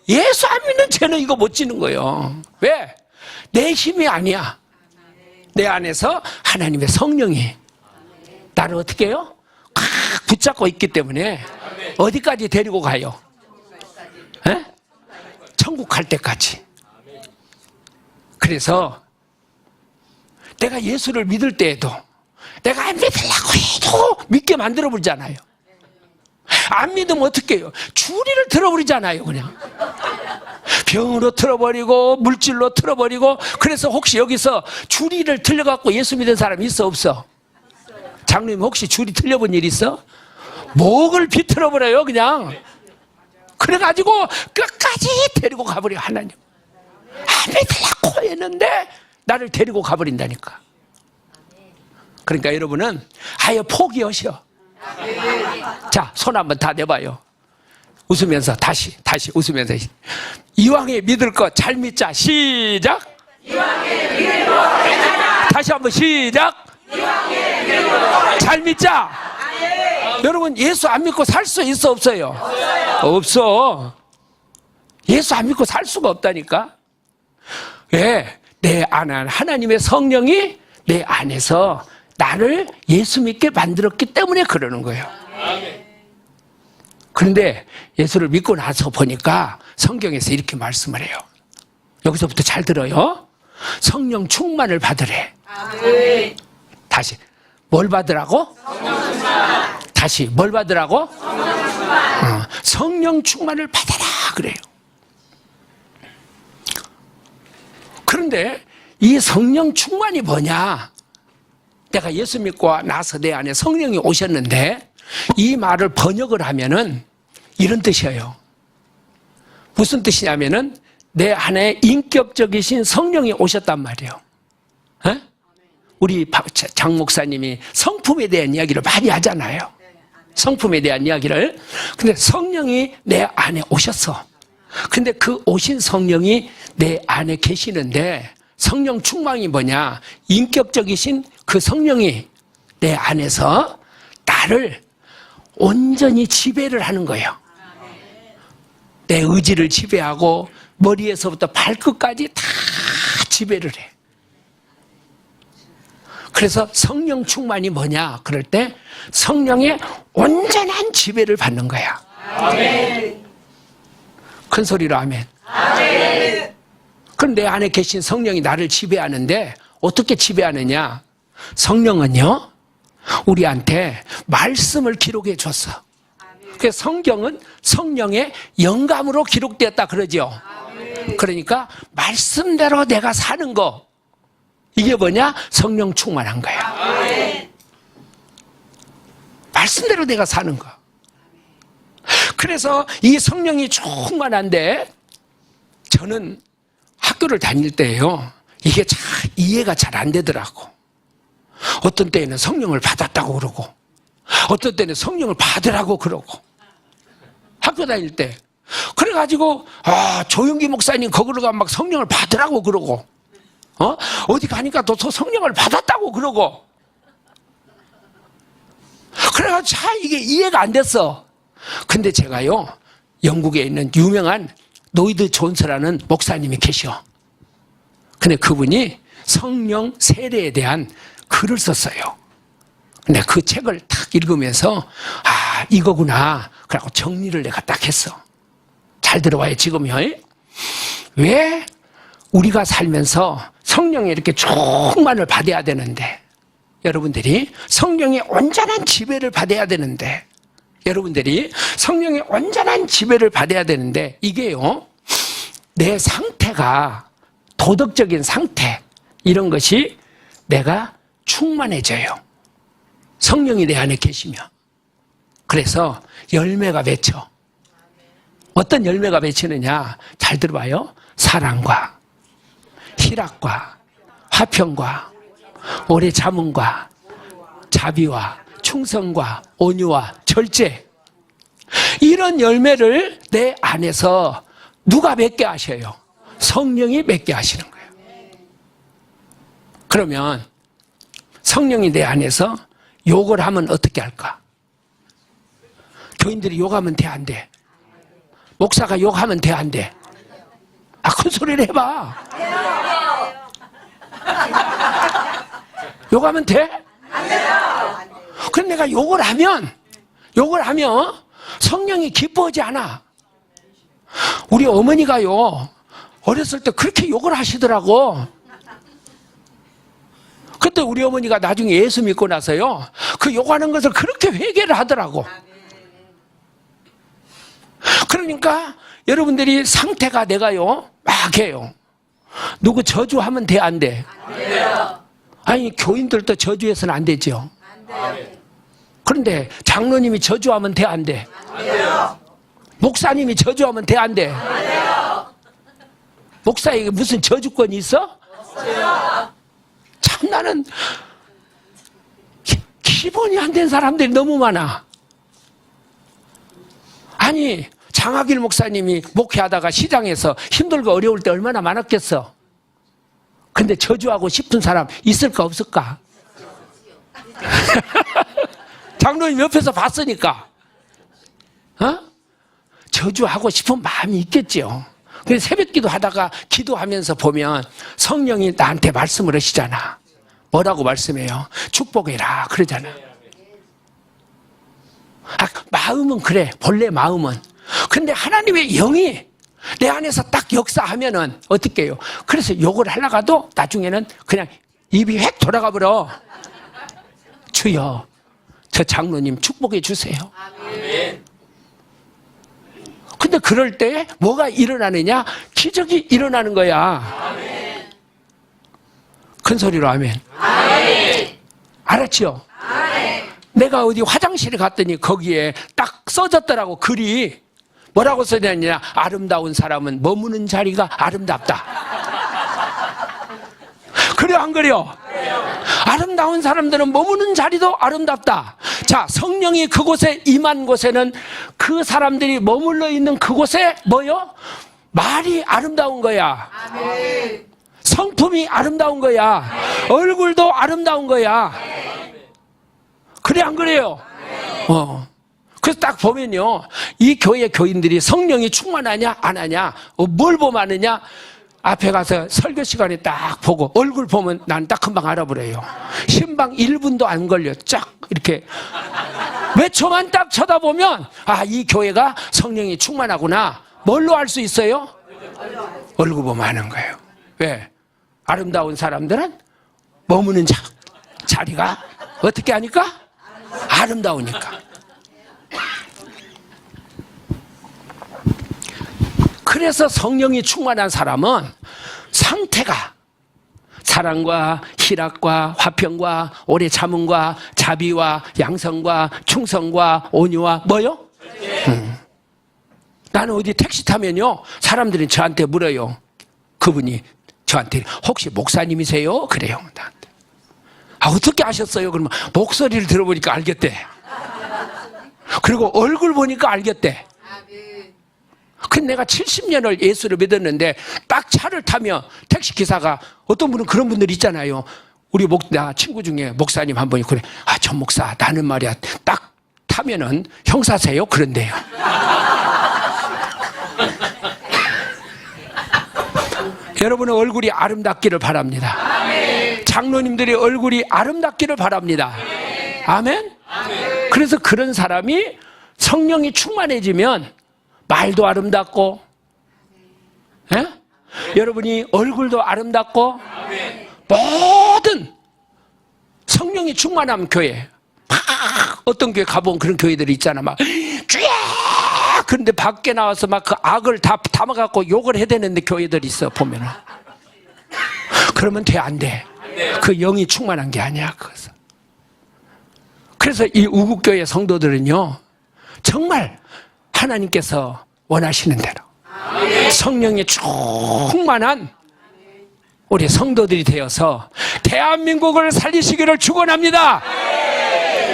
예수 안 믿는 죄는 이거 못 짓는 거예요. 왜? 내 힘이 아니야. 내 안에서 하나님의 성령이 나를 어떻게 해요? 꽉 붙잡고 있기 때문에 어디까지 데리고 가요? 에? 천국 갈 때까지. 그래서 내가 예수를 믿을 때에도 내가 안 믿으려고 해도 믿게 만들어 버리잖아요. 안 믿으면 어떻게 해요? 주리를 틀어버리잖아요. 그냥 병으로 틀어버리고 물질로 틀어버리고. 그래서 혹시 여기서 주리를 틀려갖고 예수 믿은 사람 있어 없어? 장로님 혹시 줄이 틀려본 일 있어? 목을 비틀어버려요 그냥. 그래가지고 끝까지 데리고 가버려. 하나님 안 믿으려고 했는데 나를 데리고 가버린다니까. 그러니까 여러분은 아예 포기하셔. 자, 손 한번 다 내봐요. 웃으면서 다시 웃으면서 이왕에 믿을 것 잘 믿자. 시작. 이왕에 믿을 것 다시 한번 시작. 잘 믿자. 여러분, 예수 안 믿고 살 수 있어 없어요? 없어. 예수 안 믿고 살 수가 없다니까. 왜? 내 안에 하나님의 성령이 내 안에서 나를 예수 믿게 만들었기 때문에 그러는 거예요. 그런데 예수를 믿고 나서 보니까 성경에서 이렇게 말씀을 해요. 여기서부터 잘 들어요. 성령 충만을 받으래. 다시 뭘 받으라고? 다시 뭘 받으라고? 성령 충만을 받아라 그래요. 그런데 이 성령 충만이 뭐냐? 내가 예수 믿고 나서 내 안에 성령이 오셨는데 이 말을 번역을 하면은 이런 뜻이에요. 무슨 뜻이냐면은 내 안에 인격적이신 성령이 오셨단 말이에요. 에? 우리 장 목사님이 성품에 대한 이야기를 많이 하잖아요. 성품에 대한 이야기를. 근데 성령이 내 안에 오셨어. 근데 그 오신 성령이 내 안에 계시는데 성령 충만이 뭐냐? 인격적이신 그 성령이 내 안에서 나를 온전히 지배를 하는 거예요. 내 의지를 지배하고 머리에서부터 발끝까지 다 지배를 해. 그래서 성령 충만이 뭐냐? 그럴 때 성령의 온전한 지배를 받는 거야. 아멘. 큰 소리로 아멘. 아멘. 그럼 내 안에 계신 성령이 나를 지배하는데 어떻게 지배하느냐? 성령은요, 우리한테 말씀을 기록해 줬어. 그래서 성경은 성령의 영감으로 기록되었다 그러죠. 그러니까 말씀대로 내가 사는 거, 이게 뭐냐? 성령 충만한 거야. 말씀대로 내가 사는 거. 그래서 이 성령이 충만한데 저는 학교를 다닐 때요, 이게 잘 이해가 잘 안 되더라고. 어떤 때에는 성령을 받았다고 그러고 어떤 때는 성령을 받으라고 그러고, 학교 다닐 때. 그래가지고 조용기 목사님 거기로 가면 막 성령을 받으라고 그러고, 어디 가니까 또 성령을 받았다고 그러고. 그래가지고 잘 이게 이해가 안 됐어. 근데 제가요, 영국에 있는 유명한 노이드 존스라는 목사님이 계셔. 근데 그분이 성령 세례에 대한 글을 썼어요. 근데 그 책을 딱 읽으면서 이거구나. 그래갖고 정리를 내가 딱 했어. 잘 들어봐요. 지금요, 왜 우리가 살면서 성령의 이렇게 충만을 받아야 되는데, 여러분들이 성령의 온전한 지배를 받아야 되는데, 여러분들이 성령의 온전한 지배를 받아야 되는데, 이게요, 내 상태가, 도덕적인 상태, 이런 것이 내가 충만해져요. 성령이 내 안에 계시면. 그래서 열매가 맺혀. 어떤 열매가 맺히느냐? 잘 들어봐요. 사랑과 희락과 화평과 오래 참음과 자비와 충성과 온유와 절제, 이런 열매를 내 안에서 누가 맺게 하셔요? 성령이 맺게 하시는 거예요. 그러면 성령이 내 안에서 욕을 하면 어떻게 할까? 교인들이 욕하면 돼, 안 돼? 목사가 욕하면 돼, 안 돼? 큰 소리를 해봐. 욕하면 돼? 안 돼요. 그럼 내가 욕을 하면 성령이 기뻐하지 않아. 우리 어머니가요, 어렸을 때 그렇게 욕을 하시더라고. 그때 우리 어머니가 나중에 예수 믿고 나서요, 그 욕하는 것을 그렇게 회개를 하더라고. 그러니까 여러분들이 상태가 내가요, 막 해요. 누구 저주하면 돼, 안 돼? 안 돼요. 아니, 교인들도 저주해서는 안 되죠. 안 돼요. 그런데 장로님이 저주하면 돼, 안 돼? 안 돼요. 목사님이 저주하면 돼, 안 돼? 안 돼요. 목사에게 무슨 저주권이 있어? 없어요. 참, 나는 기본이 안 된 사람들이 너무 많아. 아니, 장학일 목사님이 목회하다가 시장에서 힘들고 어려울 때 얼마나 많았겠어. 근데 저주하고 싶은 사람 있을까 없을까? 장로님 옆에서 봤으니까 저주하고 싶은 마음이 있겠죠. 그래서 새벽기도 하다가 기도하면서 보면 성령이 나한테 말씀을 하시잖아. 뭐라고 말씀해요? 축복해라 그러잖아. 마음은 그래, 본래 마음은. 근데 하나님의 영이 내 안에서 딱 역사하면은 어떻게 해요? 그래서 욕을 하려가도 나중에는 그냥 입이 획 돌아가 버려. 주여, 저 장로님 축복해 주세요. 아멘. 근데 그럴 때 뭐가 일어나느냐? 기적이 일어나는 거야. 아멘. 큰 소리로 아멘. 아멘. 알았죠? 아멘. 내가 어디 화장실에 갔더니 거기에 딱 써졌더라고, 글이. 뭐라고 써졌냐? 아름다운 사람은 머무는 자리가 아름답다. 그래, 안 그래요? 아름다운 사람들은 머무는 자리도 아름답다. 자, 성령이 그곳에 임한 곳에는 그 사람들이 머물러 있는 그곳에 뭐요? 말이 아름다운 거야. 성품이 아름다운 거야. 얼굴도 아름다운 거야. 그래 안 그래요? 그래서 딱 보면요, 이 교회 교인들이 성령이 충만하냐 안 하냐, 뭘 보면 아느냐, 앞에 가서 설교 시간에 딱 보고 얼굴 보면 난 딱 금방 알아버려요. 신방 1분도 안 걸려. 쫙 이렇게 몇 초만 딱 쳐다보면 아, 이 교회가 성령이 충만하구나. 뭘로 알 수 있어요? 얼굴 보면 아는 거예요. 왜? 아름다운 사람들은 머무는 자리가 어떻게 하니까? 아름다우니까. 그래서 성령이 충만한 사람은 상태가 사랑과 희락과 화평과 오래 참음과 자비와 양성과 충성과 온유와 뭐요? 나는 어디 택시 타면요, 사람들이 저한테 물어요. 그분이 저한테 혹시 목사님이세요? 그래요. 나한테. 아, 어떻게 아셨어요? 그러면 목소리를 들어보니까 알겠대. 그리고 얼굴 보니까 알겠대. 근데 내가 70년을 예수를 믿었는데 딱 차를 타면 택시 기사가, 어떤 분은 그런 분들 있잖아요. 우리 나 친구 중에 목사님 한 분이 그래. 아, 전 목사, 나는 말이야, 딱 타면은 형사세요? 그런데요. 여러분의 얼굴이 아름답기를 바랍니다. 아멘. 장로님들의 얼굴이 아름답기를 바랍니다. 아멘? 아멘. 그래서 그런 사람이 성령이 충만해지면 말도 아름답고, 예? 여러분이 얼굴도 아름답고, 모든 성령이 충만한 교회, 막 어떤 교회 가보면 그런 교회들이 있잖아. 막 쫙, 그런데 밖에 나와서 막 그 악을 다 담아갖고 욕을 해야 되는데 교회들이 있어 보면은. 그러면 돼, 안 돼? 그 영이 충만한 게 아니야. 그것은. 그래서 이 우국교회 성도들은요, 정말 하나님께서 원하시는 대로 성령이 충만한 우리 성도들이 되어서 대한민국을 살리시기를 축원합니다.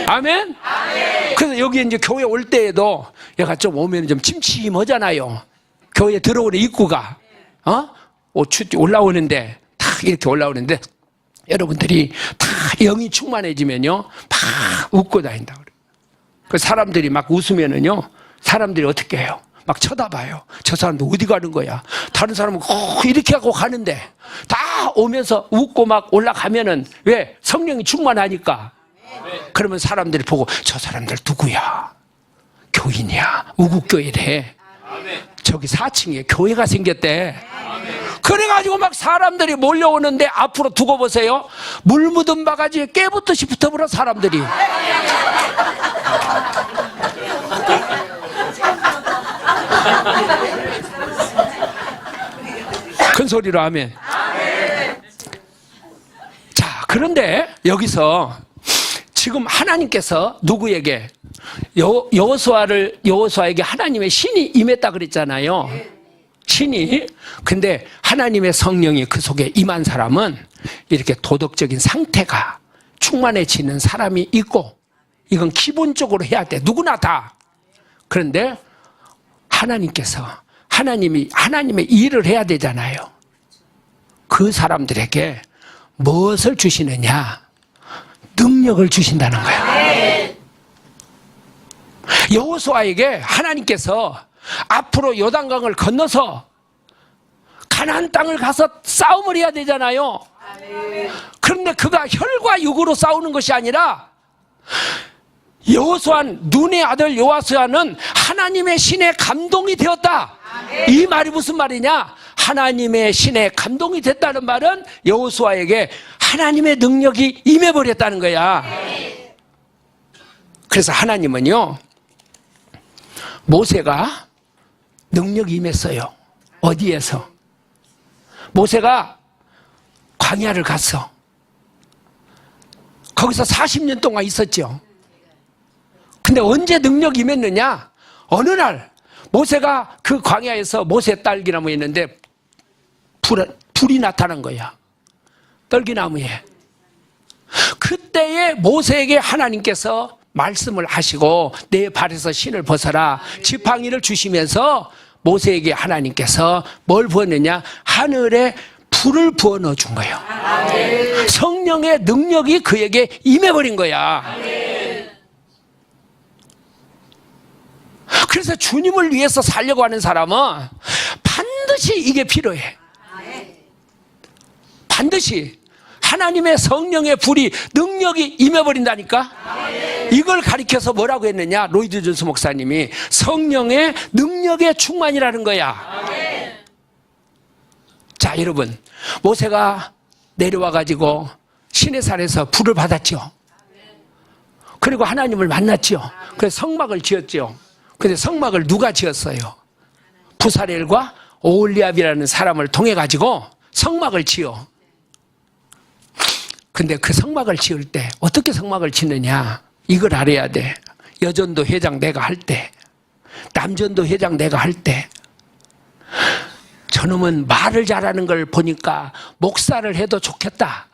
아멘? 그래서 여기 이제 교회 올 때에도 얘가 좀 오면 좀 침침하잖아요. 교회 들어오는 입구가 올라오는데 탁 이렇게 올라오는데 여러분들이 다 영이 충만해지면요 막 웃고 다닌다 그래요. 그 사람들이 막 웃으면은요, 사람들이 어떻게 해요? 막 쳐다봐요. 저 사람도 어디 가는 거야? 다른 사람은 이렇게 하고 가는데 다 오면서 웃고 막 올라가면은 왜? 성령이 충만하니까. 그러면 사람들이 보고 저 사람들 누구야? 교인이야. 우국교회래. 저기 4층에 교회가 생겼대. 그래가지고 막 사람들이 몰려오는데 앞으로 두고 보세요. 물 묻은 바가지에 깨붙듯이 붙어버려 사람들이. 큰 소리로 아멘. 자, 그런데 여기서 지금 하나님께서 누구에게 여호수아에게 하나님의 신이 임했다 그랬잖아요. 신이. 근데 하나님의 성령이 그 속에 임한 사람은 이렇게 도덕적인 상태가 충만해지는 사람이 있고, 이건 기본적으로 해야 돼. 누구나 다. 그런데 하나님께서 하나님의 일을 해야 되잖아요. 그 사람들에게 무엇을 주시느냐? 능력을 주신다는 거야. 여호수아에게 하나님께서 앞으로 요단강을 건너서 가나안 땅을 가서 싸움을 해야 되잖아요. 그런데 그가 혈과 육으로 싸우는 것이 아니라 눈의 아들 여호수아는 하나님의 신에 감동이 되었다. 이 말이 무슨 말이냐? 하나님의 신에 감동이 됐다는 말은 여호수아에게 하나님의 능력이 임해버렸다는 거야. 그래서 하나님은요, 모세가 능력이 임했어요. 어디에서? 모세가 광야를 갔어. 거기서 40년 동안 있었죠. 근데 언제 능력이 임했느냐? 어느 날 모세가 그 광야에서 모세 딸기나무에 있는데 불이 나타난 거야. 떨기나무에. 그때에 모세에게 하나님께서 말씀을 하시고 내 발에서 신을 벗어라 지팡이를 주시면서 모세에게 하나님께서 뭘 부었느냐? 하늘에 불을 부어 넣어 준 거예요. 아멘. 성령의 능력이 그에게 임해버린 거야. 아멘. 그래서 주님을 위해서 살려고 하는 사람은 반드시 이게 필요해. 아멘. 반드시 하나님의 성령의 불이 능력이 임해버린다니까. 아멘. 이걸 가리켜서 뭐라고 했느냐? 로이드 존스 목사님이 성령의 능력의 충만이라는 거야. 아멘. 자, 여러분, 모세가 내려와가지고 시내산에서 불을 받았죠. 그리고 하나님을 만났죠. 그래서 성막을 지었죠. 근데 성막을 누가 지었어요? 부사렐과 오홀리압이라는 사람을 통해 가지고 성막을 지어. 근데 그 성막을 지을 때 어떻게 성막을 짓느냐? 이걸 알아야 돼. 여전도 회장 내가 할 때, 남전도 회장 내가 할 때, 저놈은 말을 잘하는 걸 보니까 목사를 해도 좋겠다.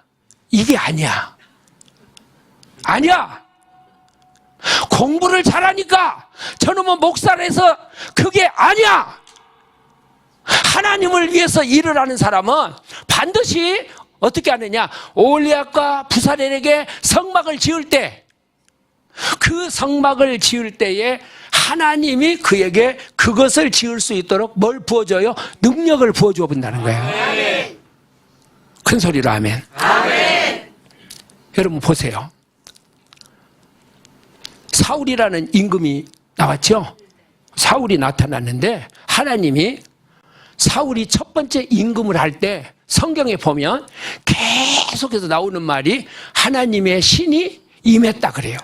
이게 아니야. 아니야. 공부를 잘하니까 저놈은 목사를 해서 그게 아니야. 하나님을 위해서 일을 하는 사람은 반드시 어떻게 하느냐? 오홀리압과 부사렐에게 성막을 지을 때, 그 성막을 지을 때에 하나님이 그에게 그것을 지을 수 있도록 뭘 부어줘요? 능력을 부어줘 본다는 거예요. 아멘. 큰 소리로 아멘. 아멘. 여러분 보세요. 사울이라는 임금이 나왔죠. 사울이 나타났는데 하나님이 사울이 첫 번째 임금을 할 때 성경에 보면 계속해서 나오는 말이 하나님의 신이 임했다 그래요.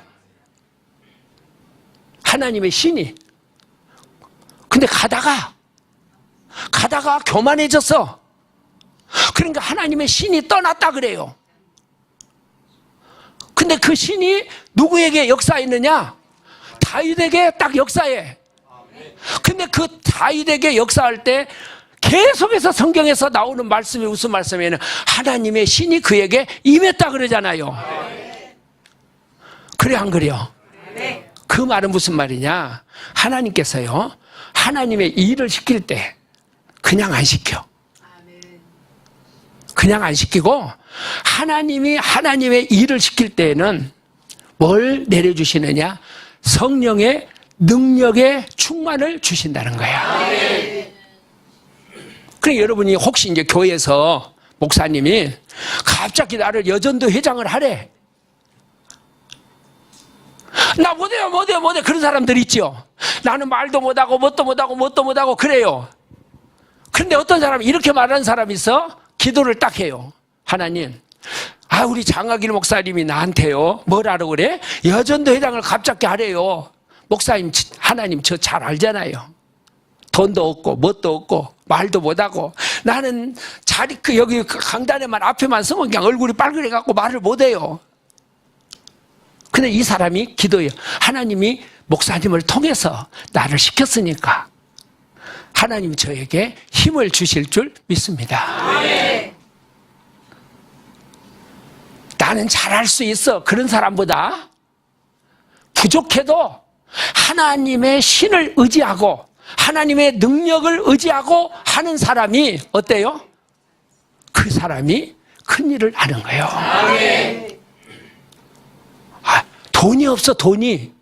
하나님의 신이. 근데 가다가 교만해졌어. 그러니까 하나님의 신이 떠났다 그래요. 근데 그 신이 누구에게 역사했느냐? 다윗에게 딱 역사해. 근데 그 다윗에게 역사할 때 계속해서 성경에서 나오는 말씀이 무슨 말씀이냐면 하나님의 신이 그에게 임했다 그러잖아요. 그래 안 그래요? 그 말은 무슨 말이냐? 하나님께서요, 하나님의 일을 시킬 때 그냥 안 시켜. 그냥 안 시키고 하나님이 하나님의 일을 시킬 때에는 뭘 내려주시느냐? 성령의 능력의 충만을 주신다는 거야. 그러니까 여러분이 혹시 이제 교회에서 목사님이 갑자기 나를 여전도 회장을 하래. 나 못해요. 그런 사람들 있죠. 나는 말도 못하고 뭣도 못하고 그래요. 그런데 어떤 사람이 이렇게 말하는 사람이 있어? 기도를 딱 해요. 하나님, 우리 장학일 목사님이 나한테요, 뭘 하라고 그래? 여전도 회장을 갑자기 하래요. 목사님, 하나님 저 잘 알잖아요. 돈도 없고 뭣도 없고 말도 못하고 나는 여기 강단에만 앞에만 서면 그냥 얼굴이 빨개져갖고 말을 못해요. 근데 이 사람이 기도해요. 하나님이 목사님을 통해서 나를 시켰으니까 하나님 저에게 힘을 주실 줄 믿습니다. 네. 나는 잘할 수 있어. 그런 사람보다 부족해도 하나님의 신을 의지하고 하나님의 능력을 의지하고 하는 사람이 어때요? 그 사람이 큰 일을 하는 거예요. 네. 돈이 없어, 돈이.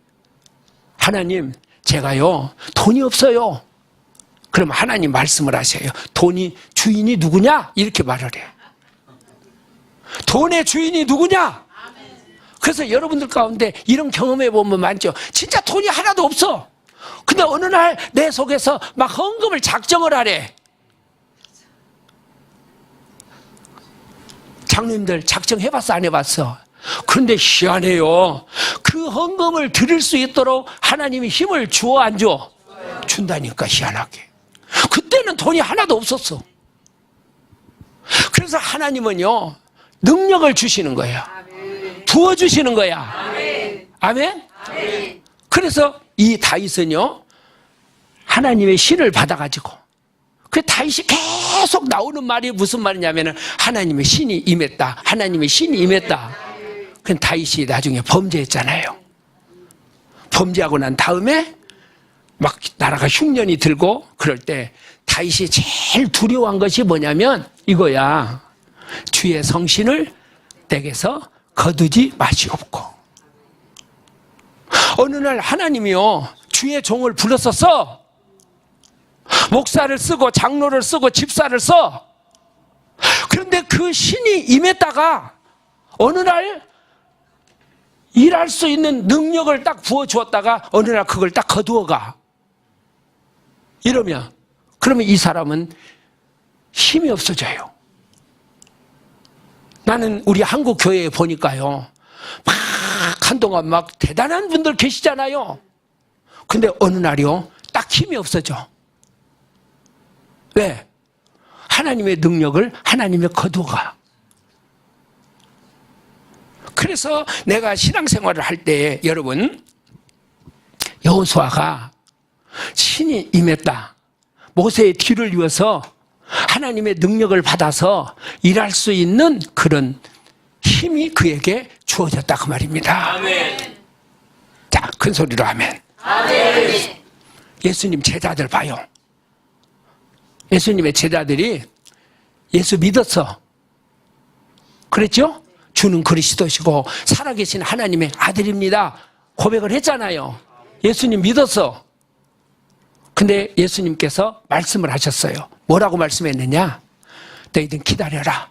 하나님, 제가요, 돈이 없어요. 그럼 하나님 말씀을 하세요. 돈이 주인이 누구냐? 이렇게 말을 해. 돈의 주인이 누구냐? 그래서 여러분들 가운데 이런 경험해 보면 많죠. 진짜 돈이 하나도 없어. 근데 어느 날 내 속에서 막 헌금을 작정을 하래. 장로님들 작정해봤어, 안 해봤어? 그런데 희한해요. 그 헌금을 드릴 수 있도록 하나님이 힘을 주어 안 줘? 준다니까, 희한하게. 그때는 돈이 하나도 없었어. 그래서 하나님은요, 능력을 주시는 거예요. 부어주시는 거야. 아멘? 그래서 이 다윗은요, 하나님의 신을 받아가지고, 그 다윗이 계속 나오는 말이 무슨 말이냐면은 하나님의 신이 임했다. 하나님의 신이 임했다. 그 다윗이 나중에 범죄했잖아요. 범죄하고 난 다음에 막 나라가 흉년이 들고 그럴 때 다윗이 제일 두려워한 것이 뭐냐면 이거야. 주의 성신을 내게서 거두지 마시옵고. 어느 날 하나님이요 주의 종을 불렀었어. 목사를 쓰고 장로를 쓰고 집사를 써. 그런데 그 신이 임했다가 어느 날 일할 수 있는 능력을 딱 부어주었다가 어느 날 그걸 딱 거두어가. 그러면 이 사람은 힘이 없어져요. 나는 우리 한국 교회에 보니까요, 막 한동안 막 대단한 분들 계시잖아요. 근데 어느 날이요, 딱 힘이 없어져. 왜? 하나님의 능력을 하나님이 거두어가. 그래서 내가 신앙생활을 할 때 여러분, 여호수아가 신이 임했다. 모세의 뒤를 이어서 하나님의 능력을 받아서 일할 수 있는 그런 힘이 그에게 주어졌다 그 말입니다. 아멘. 자, 큰 소리로 아멘. 아멘. 예수님 제자들 봐요. 예수님의 제자들이 예수 믿었어. 그랬죠? 주는 그리스도시고 살아계신 하나님의 아들입니다. 고백을 했잖아요. 예수님 믿었어. 근데 예수님께서 말씀을 하셨어요. 뭐라고 말씀했느냐? 너희들 기다려라.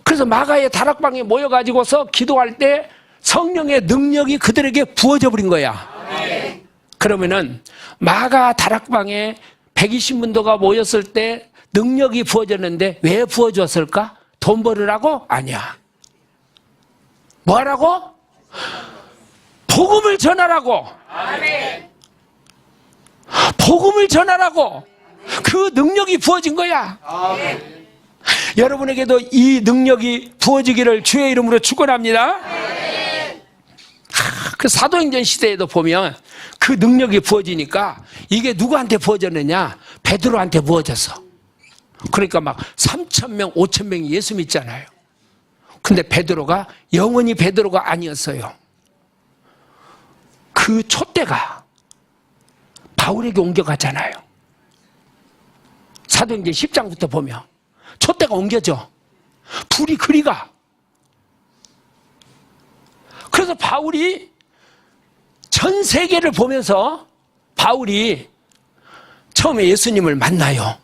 그래서 마가의 다락방에 모여가지고서 기도할 때 성령의 능력이 그들에게 부어져 버린 거야. 그러면은 마가 다락방에 120문도가 모였을 때 능력이 부어졌는데 왜 부어졌을까? 돈 벌으라고? 아니야. 뭐 하라고? 복음을 전하라고. 복음을 전하라고. 그 능력이 부어진 거야. 여러분에게도 이 능력이 부어지기를 주의 이름으로 축원합니다. 그 사도행전 시대에도 보면 그 능력이 부어지니까 이게 누구한테 부어졌느냐? 베드로한테 부어졌어. 그러니까 막 3,000명, 5,000명이 예수 믿잖아요. 근데 베드로가 영원히 베드로가 아니었어요. 그 촛대가 바울에게 옮겨가잖아요. 사도행전 10장부터 보면 촛대가 옮겨져. 불이 그리 가. 그래서 바울이 전 세계를 보면서 바울이 처음에 예수님을 만나요.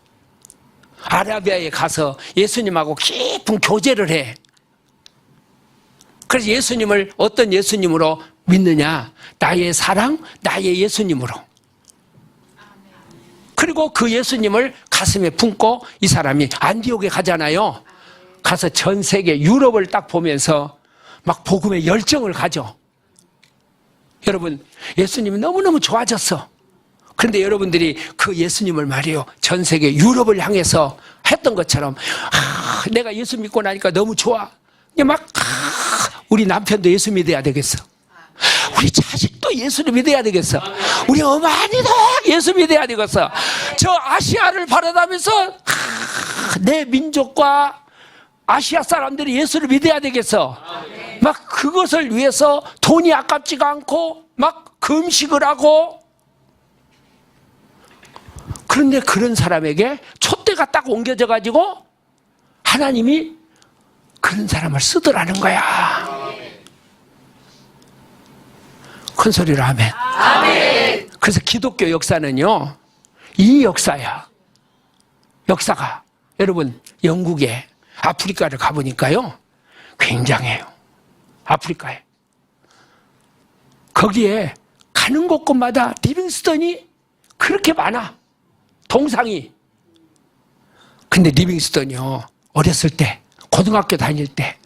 아라비아에 가서 예수님하고 깊은 교제를 해. 그래서 예수님을 어떤 예수님으로 믿느냐? 나의 사랑, 나의 예수님으로. 그리고 그 예수님을 가슴에 품고 이 사람이 안디옥에 가잖아요. 가서 전 세계 유럽을 딱 보면서 막 복음의 열정을 가져. 여러분, 예수님이 너무너무 좋아졌어. 그런데 여러분들이 그 예수님을 말이에요, 전 세계 유럽을 향해서 했던 것처럼, 내가 예수 믿고 나니까 너무 좋아. 막 우리 남편도 예수 믿어야 되겠어. 우리 자식도 예수를 믿어야 되겠어. 우리 어머니도 예수 믿어야 되겠어. 저 아시아를 바라다면서 내 민족과 아시아 사람들이 예수를 믿어야 되겠어. 막 그것을 위해서 돈이 아깝지가 않고 막 금식을 하고. 그런데 그런 사람에게 촛대가 딱 옮겨져 가지고 하나님이 그런 사람을 쓰더라는 거야. 큰 소리로 아멘. 아멘. 그래서 기독교 역사는요, 이 역사야. 역사가. 여러분, 영국에 아프리카를 가보니까요, 굉장해요. 아프리카에. 거기에 가는 곳곳마다 리빙스턴이 그렇게 많아. 동상이. 근데 리빙스턴이요, 어렸을 때, 고등학교 다닐 때,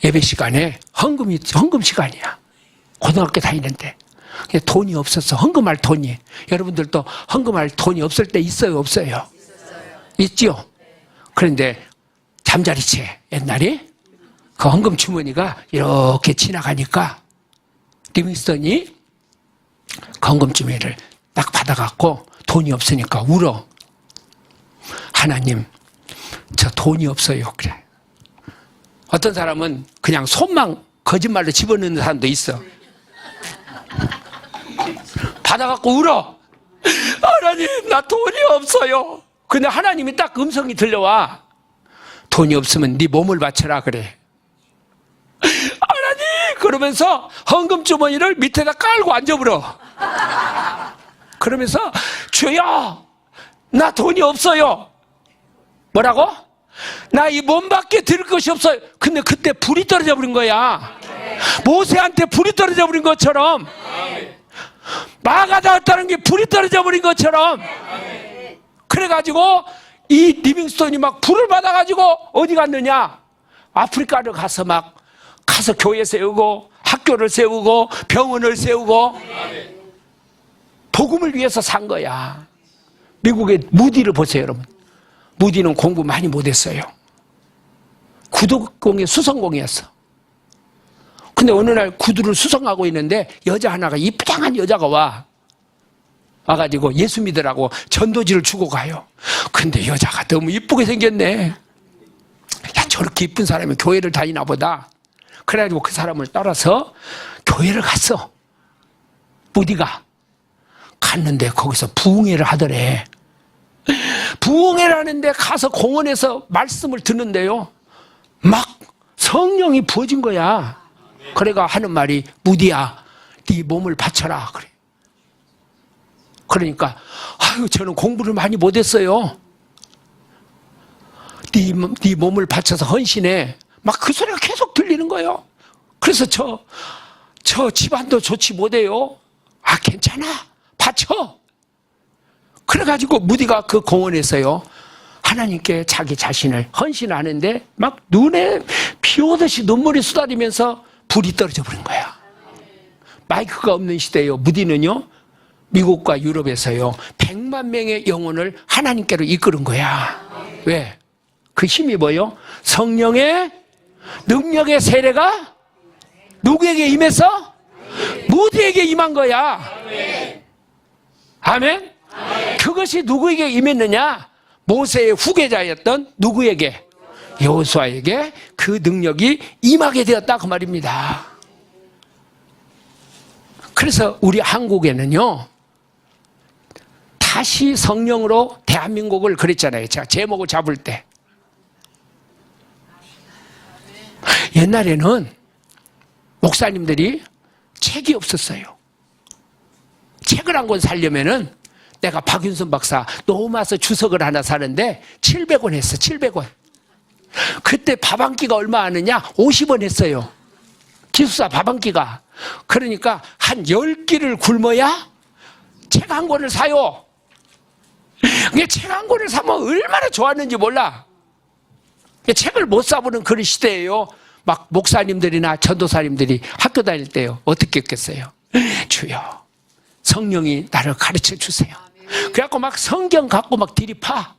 예배 시간에 헌금 시간이야. 고등학교 다니는데. 돈이 없었어. 헌금할 돈이. 여러분들도 헌금할 돈이 없을 때 있어요, 없어요? 있지요? 그런데 잠자리채 옛날에 그 헌금 주머니가 이렇게 지나가니까 리빙스턴이 그 헌금 주머니를 딱 받아갖고 돈이 없으니까 울어. 하나님, 저 돈이 없어요. 그래. 어떤 사람은 그냥 손만 거짓말로 집어넣는 사람도 있어. 받아갖고 울어. 하나님, 나 돈이 없어요. 근데 하나님이 딱 음성이 들려와. 돈이 없으면 네 몸을 바쳐라 그래. 하나님! 그러면서 헌금 주머니를 밑에다 깔고 앉아버려. 그러면서 주여, 나 돈이 없어요. 뭐라고? 나 이 몸밖에 드릴 것이 없어요. 근데 그때 불이 떨어져 버린 거야. 모세한테 불이 떨어져 버린 것처럼, 마가 닿았다는 게 불이 떨어져 버린 것처럼. 그래가지고 이 리빙스톤이 막 불을 받아가지고 어디 갔느냐? 아프리카를 가서 교회 세우고 학교를 세우고 병원을 세우고 복음을 위해서 산 거야. 미국의 무디를 보세요, 여러분. 무디는 공부 많이 못했어요. 구두공의 수성공이었어. 근데 어느 날 구두를 수성하고 있는데 여자 하나가, 이쁘장한 여자가 와가지고 예수 믿으라고 전도지를 주고 가요. 근데 여자가 너무 이쁘게 생겼네. 야, 저렇게 이쁜 사람이 교회를 다니나 보다. 그래가지고 그 사람을 따라서 교회를 갔어. 무디가 갔는데 거기서 부흥회를 하더래. 부흥회를 하는데 가서 공원에서 말씀을 듣는데요, 막 성령이 부어진 거야. 그래가 하는 말이, 무디야, 네 몸을 바쳐라 그래. 그러니까 아유, 저는 공부를 많이 못했어요. 네 몸을 바쳐서 헌신해. 막 그 소리가 계속 들리는 거예요. 그래서 저 집안도 좋지 못해요. 아, 괜찮아, 바쳐. 그래가지고 무디가 그 공원에서요, 하나님께 자기 자신을 헌신하는데 막 눈에 비 오듯이 눈물이 쏟아지면서 불이 떨어져 버린 거야. 마이크가 없는 시대예요. 무디는요, 미국과 유럽에서요 100만 명의 영혼을 하나님께로 이끄는 거야. 왜? 그 힘이 뭐예요? 성령의 능력의 세례가 누구에게 임해서? 무디에게 임한 거야. 아멘? 그것이 누구에게 임했느냐? 모세의 후계자였던 누구에게? 여호수아에게 그 능력이 임하게 되었다, 그 말입니다. 그래서 우리 한국에는요, 다시 성령으로 대한민국을 그랬잖아요. 제가 제목을 잡을 때. 옛날에는 목사님들이 책이 없었어요. 책을 한 권 사려면은, 내가 박윤선 박사 노마서 주석을 하나 사는데 700원 했어. 700원. 그때 밥 한 끼가 얼마 하느냐? 50원 했어요. 기숙사 밥 한 끼가. 그러니까 한 10끼를 굶어야 책 한 권을 사요. 책 한 권을 사면 얼마나 좋았는지 몰라. 책을 못 사보는 그런 시대예요. 막 목사님들이나 전도사님들이 학교 다닐 때요, 어떻게 했겠어요? 주여, 성령이 나를 가르쳐 주세요. 그래갖고 막 성경 갖고 막 들이파.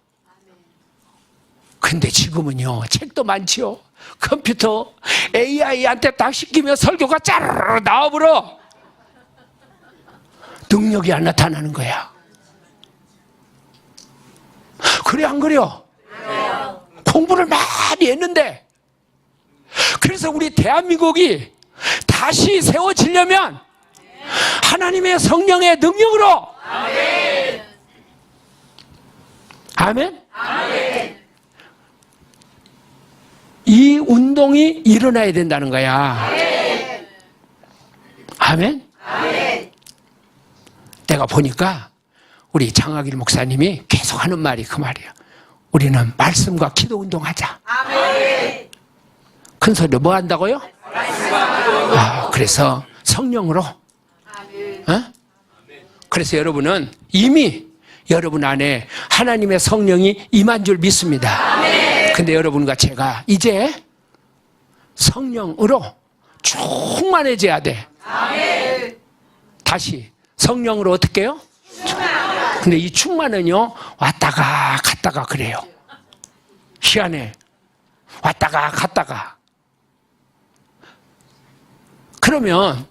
근데 지금은요, 책도 많지요. 컴퓨터 AI한테 딱 시키면 설교가 짜르르 나와버려. 능력이 안 나타나는 거야. 그래, 안 그래요? 공부를 많이 했는데. 그래서 우리 대한민국이 다시 세워지려면 하나님의 성령의 능력으로. 아멘. 아멘. 아멘. 이 운동이 일어나야 된다는 거야. 아멘. 아멘. 아멘. 내가 보니까 우리 장학일 목사님이 계속 하는 말이 그 말이야. 우리는 말씀과 기도 운동하자. 아멘. 큰 소리로 뭐 한다고요? 그래서 성령으로. 어? 그래서 여러분은 이미 여러분 안에 하나님의 성령이 임한 줄 믿습니다. 근데 여러분과 제가 이제 성령으로 충만해져야 돼. 다시 성령으로 어떻게 해요? 근데 이 충만은요, 왔다가 갔다가 그래요. 희한해. 왔다가 갔다가. 그러면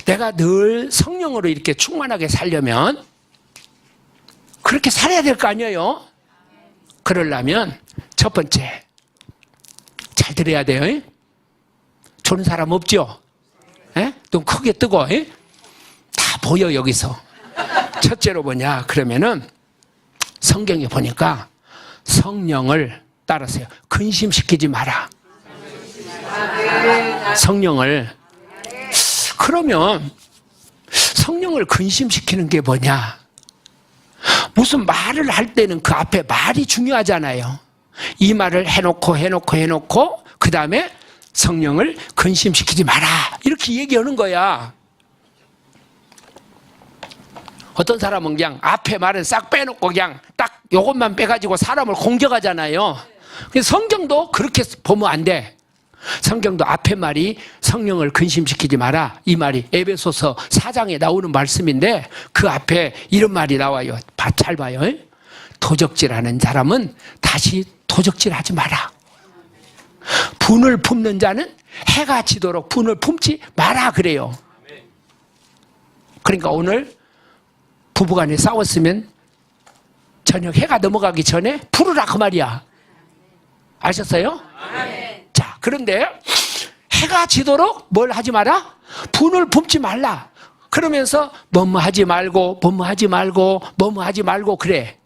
내가 늘 성령으로 이렇게 충만하게 살려면 그렇게 살아야 될 거 아니에요? 그러려면 첫 번째, 잘 들어야 돼요. 조는 사람 없죠? 예? 눈 크게 뜨고, 예? 다 보여, 여기서. 첫째로 뭐냐, 그러면은 성경에 보니까 성령을 따라서요. 근심시키지 마라. 성령을. 그러면 성령을 근심시키는 게 뭐냐? 무슨 말을 할 때는 그 앞에 말이 중요하잖아요. 이 말을 해놓고 그 다음에 성령을 근심시키지 마라 이렇게 얘기하는 거야. 어떤 사람은 그냥 앞에 말은 싹 빼놓고 그냥 딱 요것만 빼가지고 사람을 공격하잖아요. 성경도 그렇게 보면 안 돼. 성경도 앞에 말이 성령을 근심시키지 마라 이 말이 에베소서 4장에 나오는 말씀인데 그 앞에 이런 말이 나와요. 잘 봐요. 도적질하는 사람은 다시 도적질하지 마라. 분을 품는 자는 해가 지도록 분을 품지 마라 그래요. 그러니까 오늘 부부간에 싸웠으면 저녁 해가 넘어가기 전에 풀으라 그 말이야. 아셨어요? 자, 그런데 해가 지도록 뭘 하지 마라? 분을 품지 말라. 그러면서 뭐뭐 하지 말고 그래.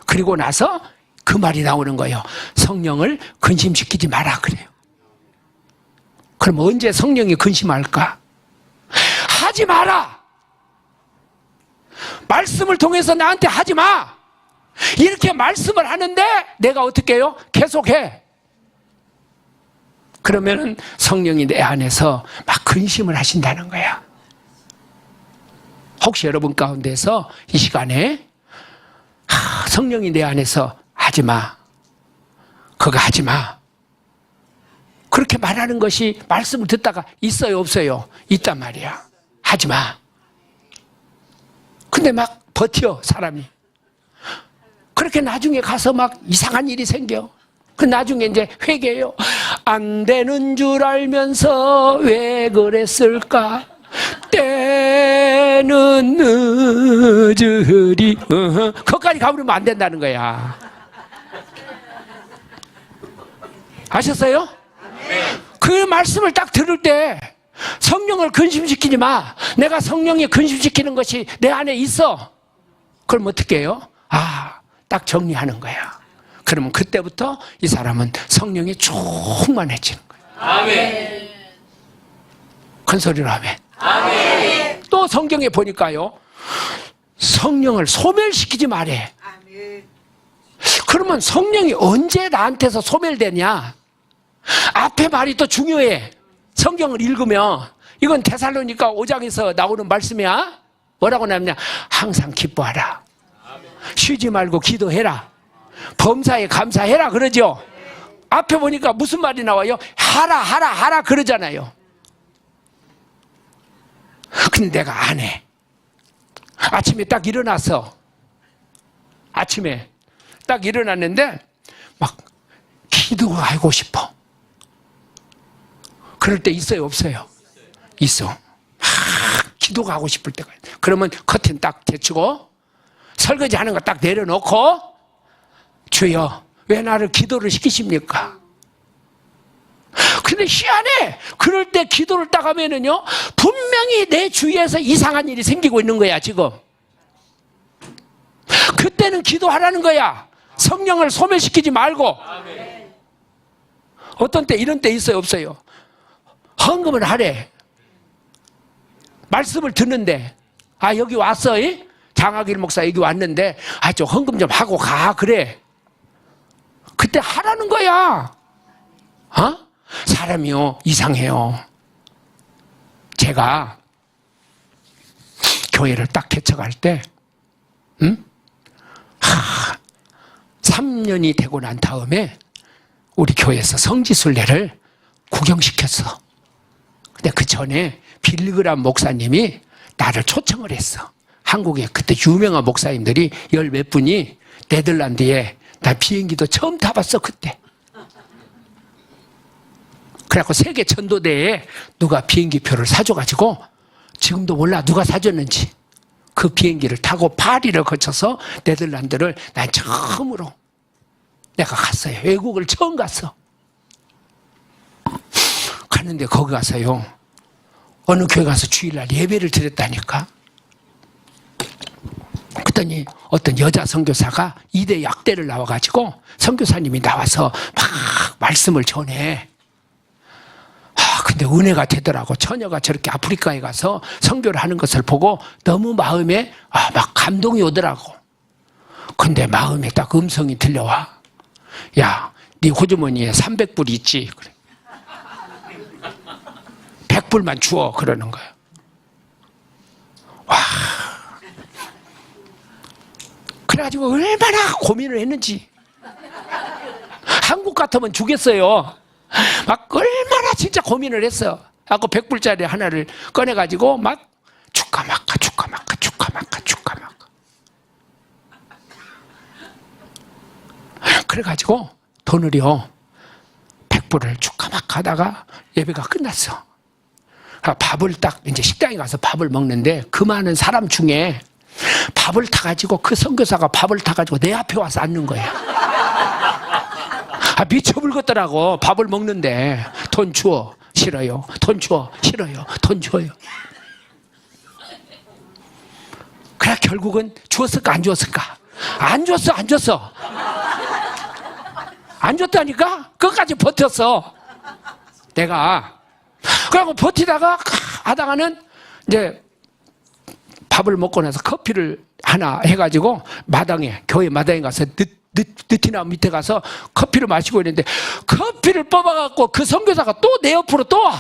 그리고 나서 그 말이 나오는 거예요. 성령을 근심시키지 마라 그래요. 그럼 언제 성령이 근심할까? 하지 마라. 말씀을 통해서 나한테 하지 마. 이렇게 말씀을 하는데 내가 어떻게 해요? 계속해. 그러면은 성령이 내 안에서 막 근심을 하신다는 거야. 혹시 여러분 가운데서 이 시간에 성령이 내 안에서 하지 마. 그거 하지 마. 그렇게 말하는 것이 말씀을 듣다가 있어요, 없어요? 있단 말이야. 하지 마. 근데 막 버텨, 사람이. 그렇게 나중에 가서 막 이상한 일이 생겨. 그 나중에 이제 회개해요. 안 되는 줄 알면서 왜 그랬을까? 때는 늦으리. 거기까지 가버리면 안 된다는 거야. 아셨어요? 그 말씀을 딱 들을 때 성령을 근심시키지 마. 내가 성령이 근심시키는 것이 내 안에 있어. 그럼 어떻게 해요? 딱 정리하는 거야. 그러면 그때부터 이 사람은 성령이 충만해지는 거예요. 아멘. 큰 소리로 아멘. 아멘. 또 성경에 보니까요. 성령을 소멸시키지 말해. 아멘. 그러면 성령이 언제 나한테서 소멸되냐? 앞에 말이 또 중요해. 성경을 읽으면 이건 데살로니가 5장에서 나오는 말씀이야. 뭐라고 나오냐? 항상 기뻐하라. 쉬지 말고 기도해라. 범사에 감사해라 그러죠. 앞에 보니까 무슨 말이 나와요? 하라 그러잖아요. 근데 내가 안 해. 아침에 딱 일어나서 아침에 딱 일어났는데 막 기도하고 싶어. 그럴 때 있어요, 없어요? 있어. 기도가 하고 싶을 때가. 그러면 커튼 딱 대치고 설거지 하는 거 딱 내려놓고 주여 왜 나를 기도를 시키십니까? 근데 희한해. 그럴 때 기도를 딱 하면은요 분명히 내 주위에서 이상한 일이 생기고 있는 거야 지금. 그때는 기도하라는 거야. 성령을 소멸시키지 말고. 어떤 때 이런 때 있어요, 없어요? 헌금을 하래. 말씀을 듣는데 여기 왔어. 장학일 목사 여기 왔는데 좀 헌금 좀 하고 가 그래. 그때 하라는 거야. 사람이요 이상해요. 제가 교회를 딱 개척할 때 3년이 되고 난 다음에 우리 교회에서 성지순례를 구경시켰어. 근데 그 전에 빌그람 목사님이 나를 초청을 했어. 한국에 그때 유명한 목사님들이 열 몇 분이 네덜란드에 나 비행기도 처음 타봤어 그때. 그래갖고 세계 전도대에 누가 비행기표를 사줘가지고 지금도 몰라 누가 사줬는지 그 비행기를 타고 파리를 거쳐서 네덜란드를 난 처음으로 내가 갔어요. 외국을 처음 갔어. 가는데 거기 가서요, 어느 교회 가서 주일날 예배를 드렸다니까. 그랬더니 어떤 여자 선교사가 2대 약대를 나와가지고 선교사님이 나와서 막 말씀을 전해. 근데 은혜가 되더라고. 처녀가 저렇게 아프리카에 가서 선교를 하는 것을 보고 너무 마음에 막 감동이 오더라고. 근데 마음에 딱 음성이 들려와. 야, 네 호주머니에 300불 있지? 그래. 100불만 주어. 그러는 거야. 와. 그래가지고 얼마나 고민을 했는지. 한국 같으면 주겠어요. 막 얼마나 진짜 고민을 했어. 아까 100불짜리 하나를 꺼내가지고 막 주까마까 주까마까 주까마까 주까마까. 그래가지고 돈을요 100불을 주까마까 하다가 예배가 끝났어. 밥을 딱 이제 식당에 가서 밥을 먹는데 그 많은 사람 중에 밥을 타가지고 그 선교사가 밥을 타가지고 내 앞에 와서 앉는 거야. 미쳐불겠더라고. 밥을 먹는데 돈 주어. 싫어요. 돈 주어. 싫어요. 돈 줘요. 그래 결국은 주었을까 안 주었을까? 안 줬어. 안 줬어. 안 줬다니까? 끝까지 버텼어. 내가. 그래갖고 버티다가 하다가는 이제 밥을 먹고 나서 커피를 하나 해가지고 마당에, 교회 마당에 가서 늦티나 밑에 가서 커피를 마시고 있는데 커피를 뽑아갖고 그 선교사가 또 내 옆으로 또 와.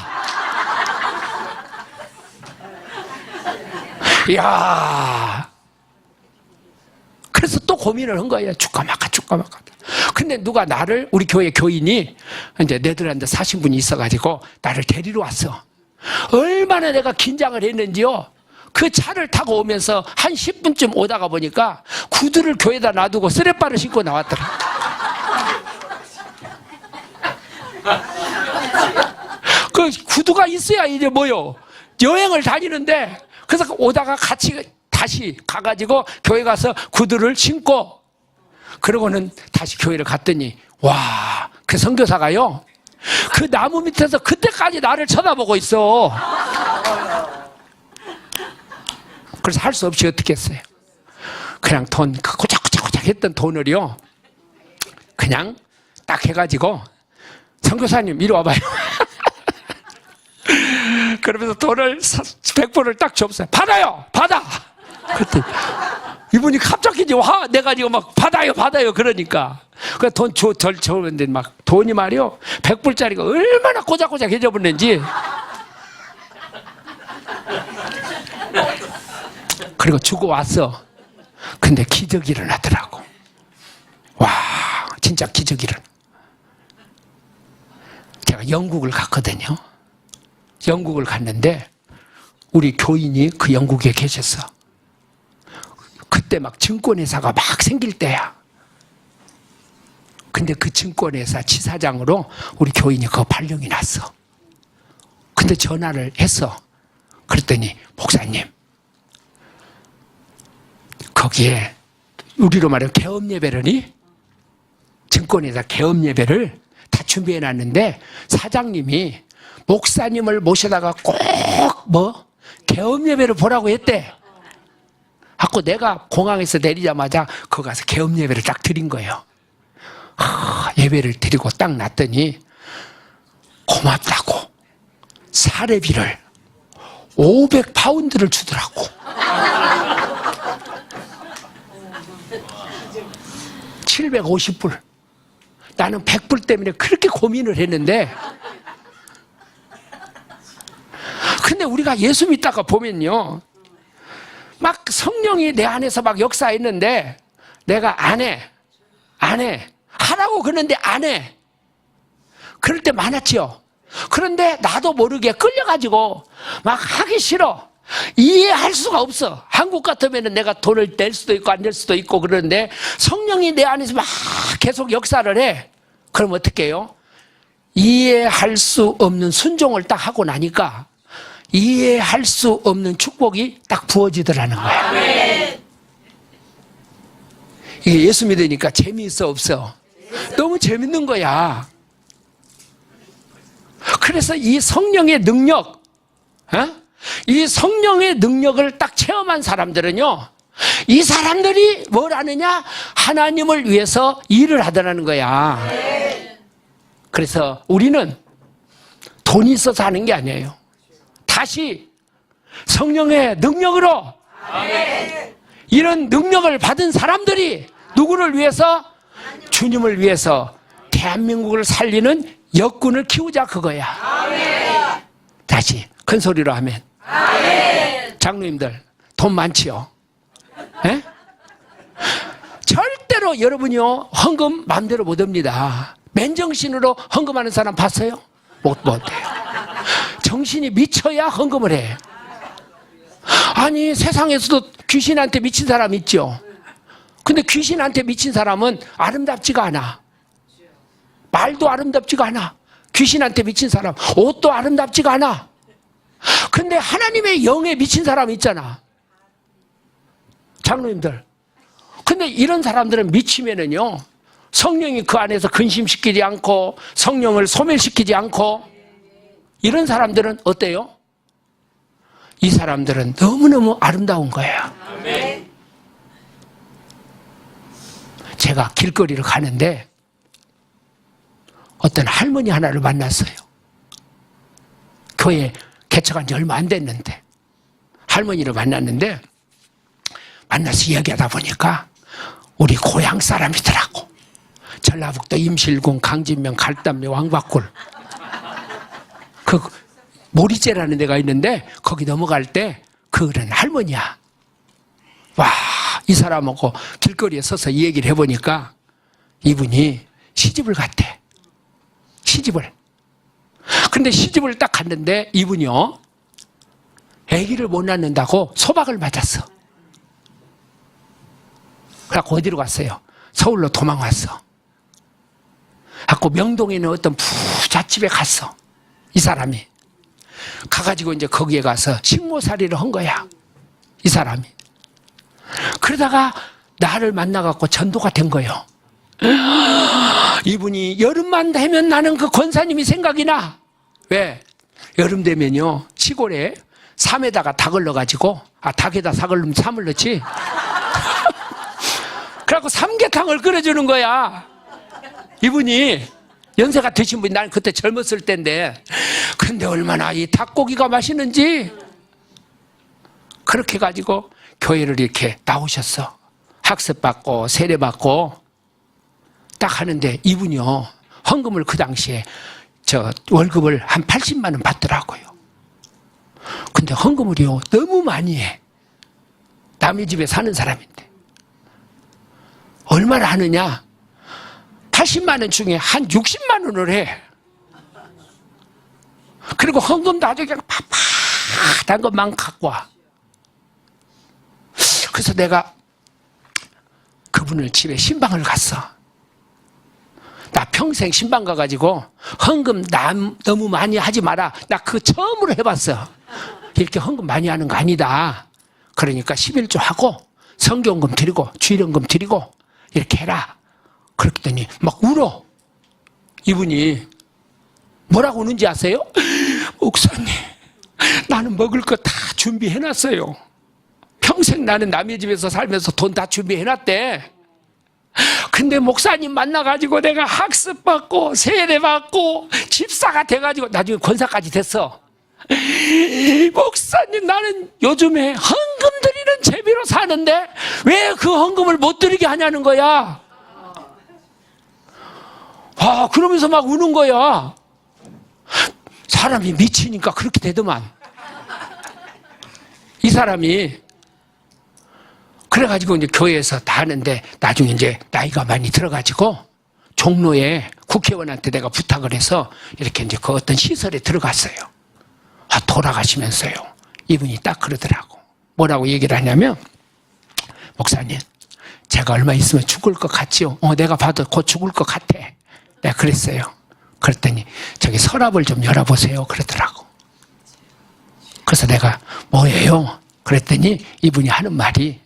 이야. 그래서 또 고민을 한 거예요. 줄까 말까 줄까 말까. 근데 누가 나를, 우리 교회 교인이 이제 네덜란드 사신 분이 있어가지고 나를 데리러 왔어. 얼마나 내가 긴장을 했는지요. 그 차를 타고 오면서 한 10분쯤 오다가 보니까 구두를 교회에다 놔두고 쓰레빠를 신고 나왔더라. 그 구두가 있어야 이제 뭐요? 여행을 다니는데. 그래서 오다가 같이 다시 가가지고 교회 가서 구두를 신고, 그러고는 다시 교회를 갔더니 와, 그 선교사가요 그 나무 밑에서 그때까지 나를 쳐다보고 있어. 그래서 할 수 없이 어떻게 했어요? 그냥 돈, 그 고작고작 했던 돈을요, 그냥 딱 해가지고, 선교사님, 이리 와봐요. 그러면서 돈을 100불을 딱 줬어요. 받아요! 받아! 그랬더니, 이분이 갑자기 이제 와, 내가 지금 막 받아요! 받아요! 그러니까. 그 돈 덜 줘는데 막 돈이 말이요, 100불짜리가 얼마나 고작고작 해져버렸는지. 그리고 주고 왔어. 근데 기적이 일어나더라고. 와, 진짜 기적이 일어나. 제가 영국을 갔거든요. 영국을 갔는데 우리 교인이 그 영국에 계셨어. 그때 막 증권회사가 막 생길 때야. 근데 그 증권회사 지사장으로 우리 교인이 그거 발령이 났어. 근데 전화를 했어. 그랬더니 목사님, 거기에 우리로 말하면 개업 예배라니, 증권회사 개업 예배를 다 준비해 놨는데 사장님이 목사님을 모셔다가 꼭 개업 예배를 보라고 했대. 하고 내가 공항에서 내리자마자 거기 가서 개업 예배를 딱 드린 거예요. 예배를 드리고 딱 놨더니 고맙다고 사례비를 500파운드를 주더라고. 750불. 나는 100불 때문에 그렇게 고민을 했는데, 근데 우리가 예수 믿다가 보면요, 막 성령이 내 안에서 막 역사했는데 내가 안 해. 하라고 그러는데 안 해. 그럴 때 많았지요. 그런데 나도 모르게 끌려가지고 막 하기 싫어. 이해할 수가 없어. 한국 같으면 내가 돈을 낼 수도 있고 안 낼 수도 있고 그러는데 성령이 내 안에서 막 계속 역사를 해. 그럼 어떻게 해요? 이해할 수 없는 순종을 딱 하고 나니까 이해할 수 없는 축복이 딱 부어지더라는 거야. 이게 예수 믿으니까 재미있어 없어? 너무 재밌는 거야. 그래서 이 성령의 능력, 이 성령의 능력을 딱 체험한 사람들은요, 이 사람들이 뭘 하느냐? 하나님을 위해서 일을 하더라는 거야. 그래서 우리는 돈이 있어서 하는 게 아니에요. 다시 성령의 능력으로 이런 능력을 받은 사람들이 누구를 위해서? 주님을 위해서 대한민국을 살리는 역군을 키우자, 그거야. 다시 큰 소리로 하면. 장로님들 돈 많지요? 에? 절대로 여러분이요 헌금 마음대로 못 합니다. 맨정신으로 헌금하는 사람 봤어요? 못해요. 정신이 미쳐야 헌금을 해. 아니, 세상에서도 귀신한테 미친 사람 있죠. 근데 귀신한테 미친 사람은 아름답지가 않아. 말도 아름답지가 않아. 귀신한테 미친 사람 옷도 아름답지가 않아. 근데 하나님의 영에 미친 사람 있잖아, 장로님들. 근데 이런 사람들은 미치면은요, 성령이 그 안에서 근심시키지 않고 성령을 소멸시키지 않고, 이런 사람들은 어때요? 이 사람들은 너무너무 아름다운 거예요. 제가 길거리를 가는데 어떤 할머니 하나를 만났어요. 교회 개척한 지 얼마 안 됐는데 할머니를 만났는데, 만나서 이야기하다 보니까 우리 고향 사람이더라고. 전라북도 임실군 강진면 갈담리 왕박굴 그 모리제라는 데가 있는데 거기 넘어갈 때 그런 할머니야. 와, 이 사람하고 길거리에 서서 이 얘기를 해보니까 이분이 시집을 갔대. 시집을. 근데 시집을 딱 갔는데 이분이요, 아기를 못 낳는다고 소박을 맞았어. 그래갖고 어디로 갔어요? 서울로 도망왔어. 그래갖고 명동에 있는 어떤 부잣집에 갔어. 이 사람이. 가가지고 이제 거기에 가서 식모살이를 한 거야, 이 사람이. 그러다가 나를 만나갖고 전도가 된 거예요. 이분이 여름만 되면 나는 그 권사님이 생각이 나. 왜? 여름 되면요, 시골에 삼에다가 닭을 넣어가지고, 닭에다 닭을 넣으면 삼을 넣지. 그래갖고 삼계탕을 끓여주는 거야. 이분이 연세가 드신 분이, 나는 그때 젊었을 때인데, 근데 얼마나 이 닭고기가 맛있는지. 그렇게 가지고 교회를 이렇게 나오셨어. 학습받고 세례받고 딱 하는데, 이분이요, 헌금을 그 당시에 월급을 한 80만 원 받더라고요. 근데 헌금을요 너무 많이 해. 남의 집에 사는 사람인데. 얼마나 하느냐? 80만 원 중에 한 60만 원을 해. 그리고 헌금도 아주 그냥 팍팍한 것만 갖고 와. 그래서 내가 그분을 집에 신방을 갔어. 나 평생 신방 가가지고 헌금 너무 많이 하지 마라. 나 그거 처음으로 해봤어. 이렇게 헌금 많이 하는 거 아니다. 그러니까 11조 하고 성경금 드리고 주일연금 드리고 이렇게 해라. 그랬더니 막 울어. 이분이 뭐라고 우는지 아세요? 목사님, 나는 먹을 거 다 준비해놨어요. 평생 나는 남의 집에서 살면서 돈 다 준비해놨대. 근데 목사님 만나가지고 내가 학습받고 세례받고 집사가 돼가지고 나중에 권사까지 됐어. 목사님, 나는 요즘에 헌금 드리는 재미로 사는데 왜 그 헌금을 못 드리게 하냐는 거야. 그러면서 막 우는 거야. 사람이 미치니까 그렇게 되더만. 이 사람이 그래가지고 이제 교회에서 다 하는데, 나중에 이제 나이가 많이 들어가지고 종로에 국회의원한테 내가 부탁을 해서 이렇게 이제 그 어떤 시설에 들어갔어요. 돌아가시면서요, 이분이 딱 그러더라고. 뭐라고 얘기를 하냐면, 목사님, 제가 얼마 있으면 죽을 것 같지요? 내가 봐도 곧 죽을 것 같아. 내가 그랬어요. 그랬더니 저기 서랍을 좀 열어보세요 그러더라고. 그래서 내가 뭐예요? 그랬더니 이분이 하는 말이,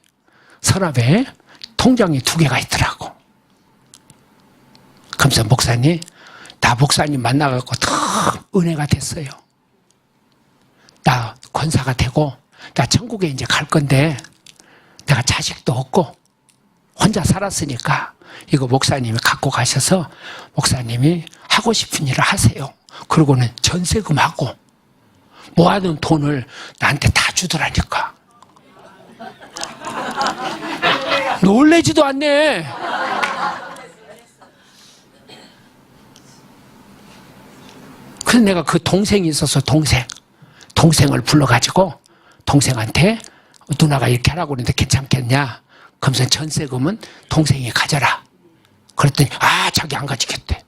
서랍에 통장이 2개가 있더라고. 그러면서 목사님, 나 목사님 만나갖고 더 은혜가 됐어요. 나 권사가 되고 나 천국에 이제 갈 건데 내가 자식도 없고 혼자 살았으니까 이거 목사님이 갖고 가셔서 목사님이 하고 싶은 일을 하세요. 그러고는 전세금하고 모아둔 돈을 나한테 다 주더라니까. 놀래지도 않네. 그래서 내가 그 동생이 있어서 동생을 불러가지고 동생한테 누나가 이렇게 하라고 그러는데 괜찮겠냐? 그러면서 전세금은 동생이 가져라. 그랬더니 자기 안 가지겠대.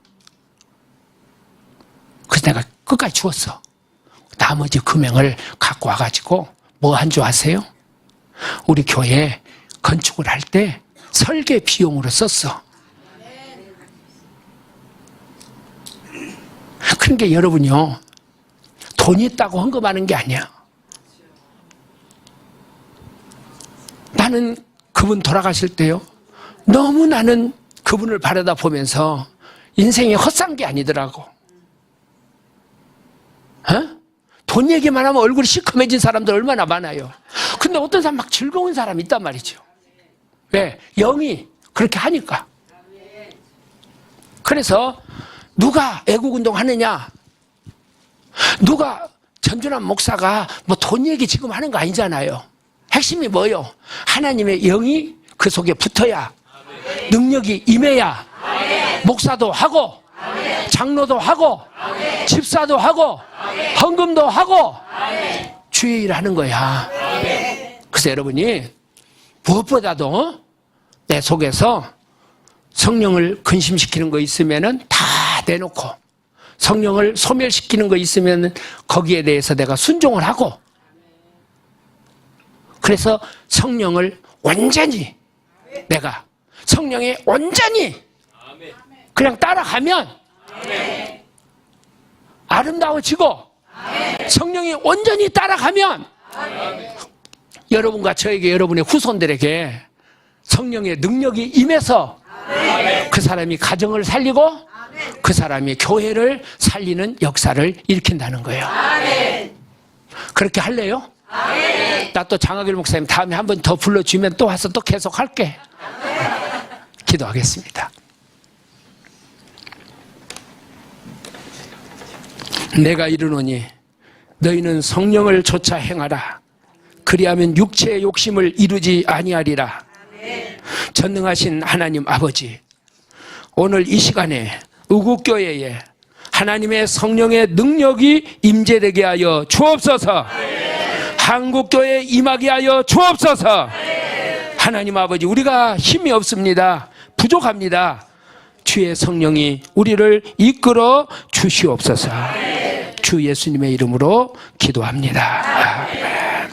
그래서 내가 끝까지 주었어. 나머지 금액을 갖고 와가지고 뭐 한 줄 아세요? 우리 교회 건축을 할 때 설계 비용으로 썼어. 그러니까 여러분요, 돈이 있다고 헌금하는 게 아니야. 나는 그분 돌아가실 때요, 너무 나는 그분을 바라다 보면서 인생이 헛산 게 아니더라고. 돈 얘기만 하면 얼굴이 시커매진 사람들 얼마나 많아요. 근데 어떤 사람 막 즐거운 사람이 있단 말이죠. 왜? 영이 그렇게 하니까. 그래서 누가 애국운동 하느냐? 누가 전준환 목사가 뭐 돈 얘기 지금 하는 거 아니잖아요. 핵심이 뭐예요? 하나님의 영이 그 속에 붙어야, 능력이 임해야, 목사도 하고, 장로도 하고, 집사도 하고, 헌금도 하고, 주의 일을 하는 거야. 그래서 여러분이 무엇보다도 내 속에서 성령을 근심시키는 거 있으면은 다 내놓고, 성령을 소멸시키는 거 있으면 거기에 대해서 내가 순종을 하고, 그래서 성령을 완전히 내가 성령에 완전히 그냥 따라가면 아름다워지고, 성령이 온전히 따라가면 여러분과 저에게, 여러분의 후손들에게 성령의 능력이 임해서 그 사람이 가정을 살리고 그 사람이 교회를 살리는 역사를 일으킨다는 거예요. 그렇게 할래요? 나 또 장학일 목사님 다음에 한 번 더 불러주면 또 와서 또 계속 할게. 기도하겠습니다. 내가 이르노니 너희는 성령을 좇아 행하라. 그리하면 육체의 욕심을 이루지 아니하리라. 전능하신 하나님 아버지, 오늘 이 시간에 의국교회에 하나님의 성령의 능력이 임재되게 하여 주옵소서. 한국교회에 임하게 하여 주옵소서. 하나님 아버지, 우리가 힘이 없습니다. 부족합니다. 주의 성령이 우리를 이끌어 주시옵소서. 주 예수님의 이름으로 기도합니다. 아멘.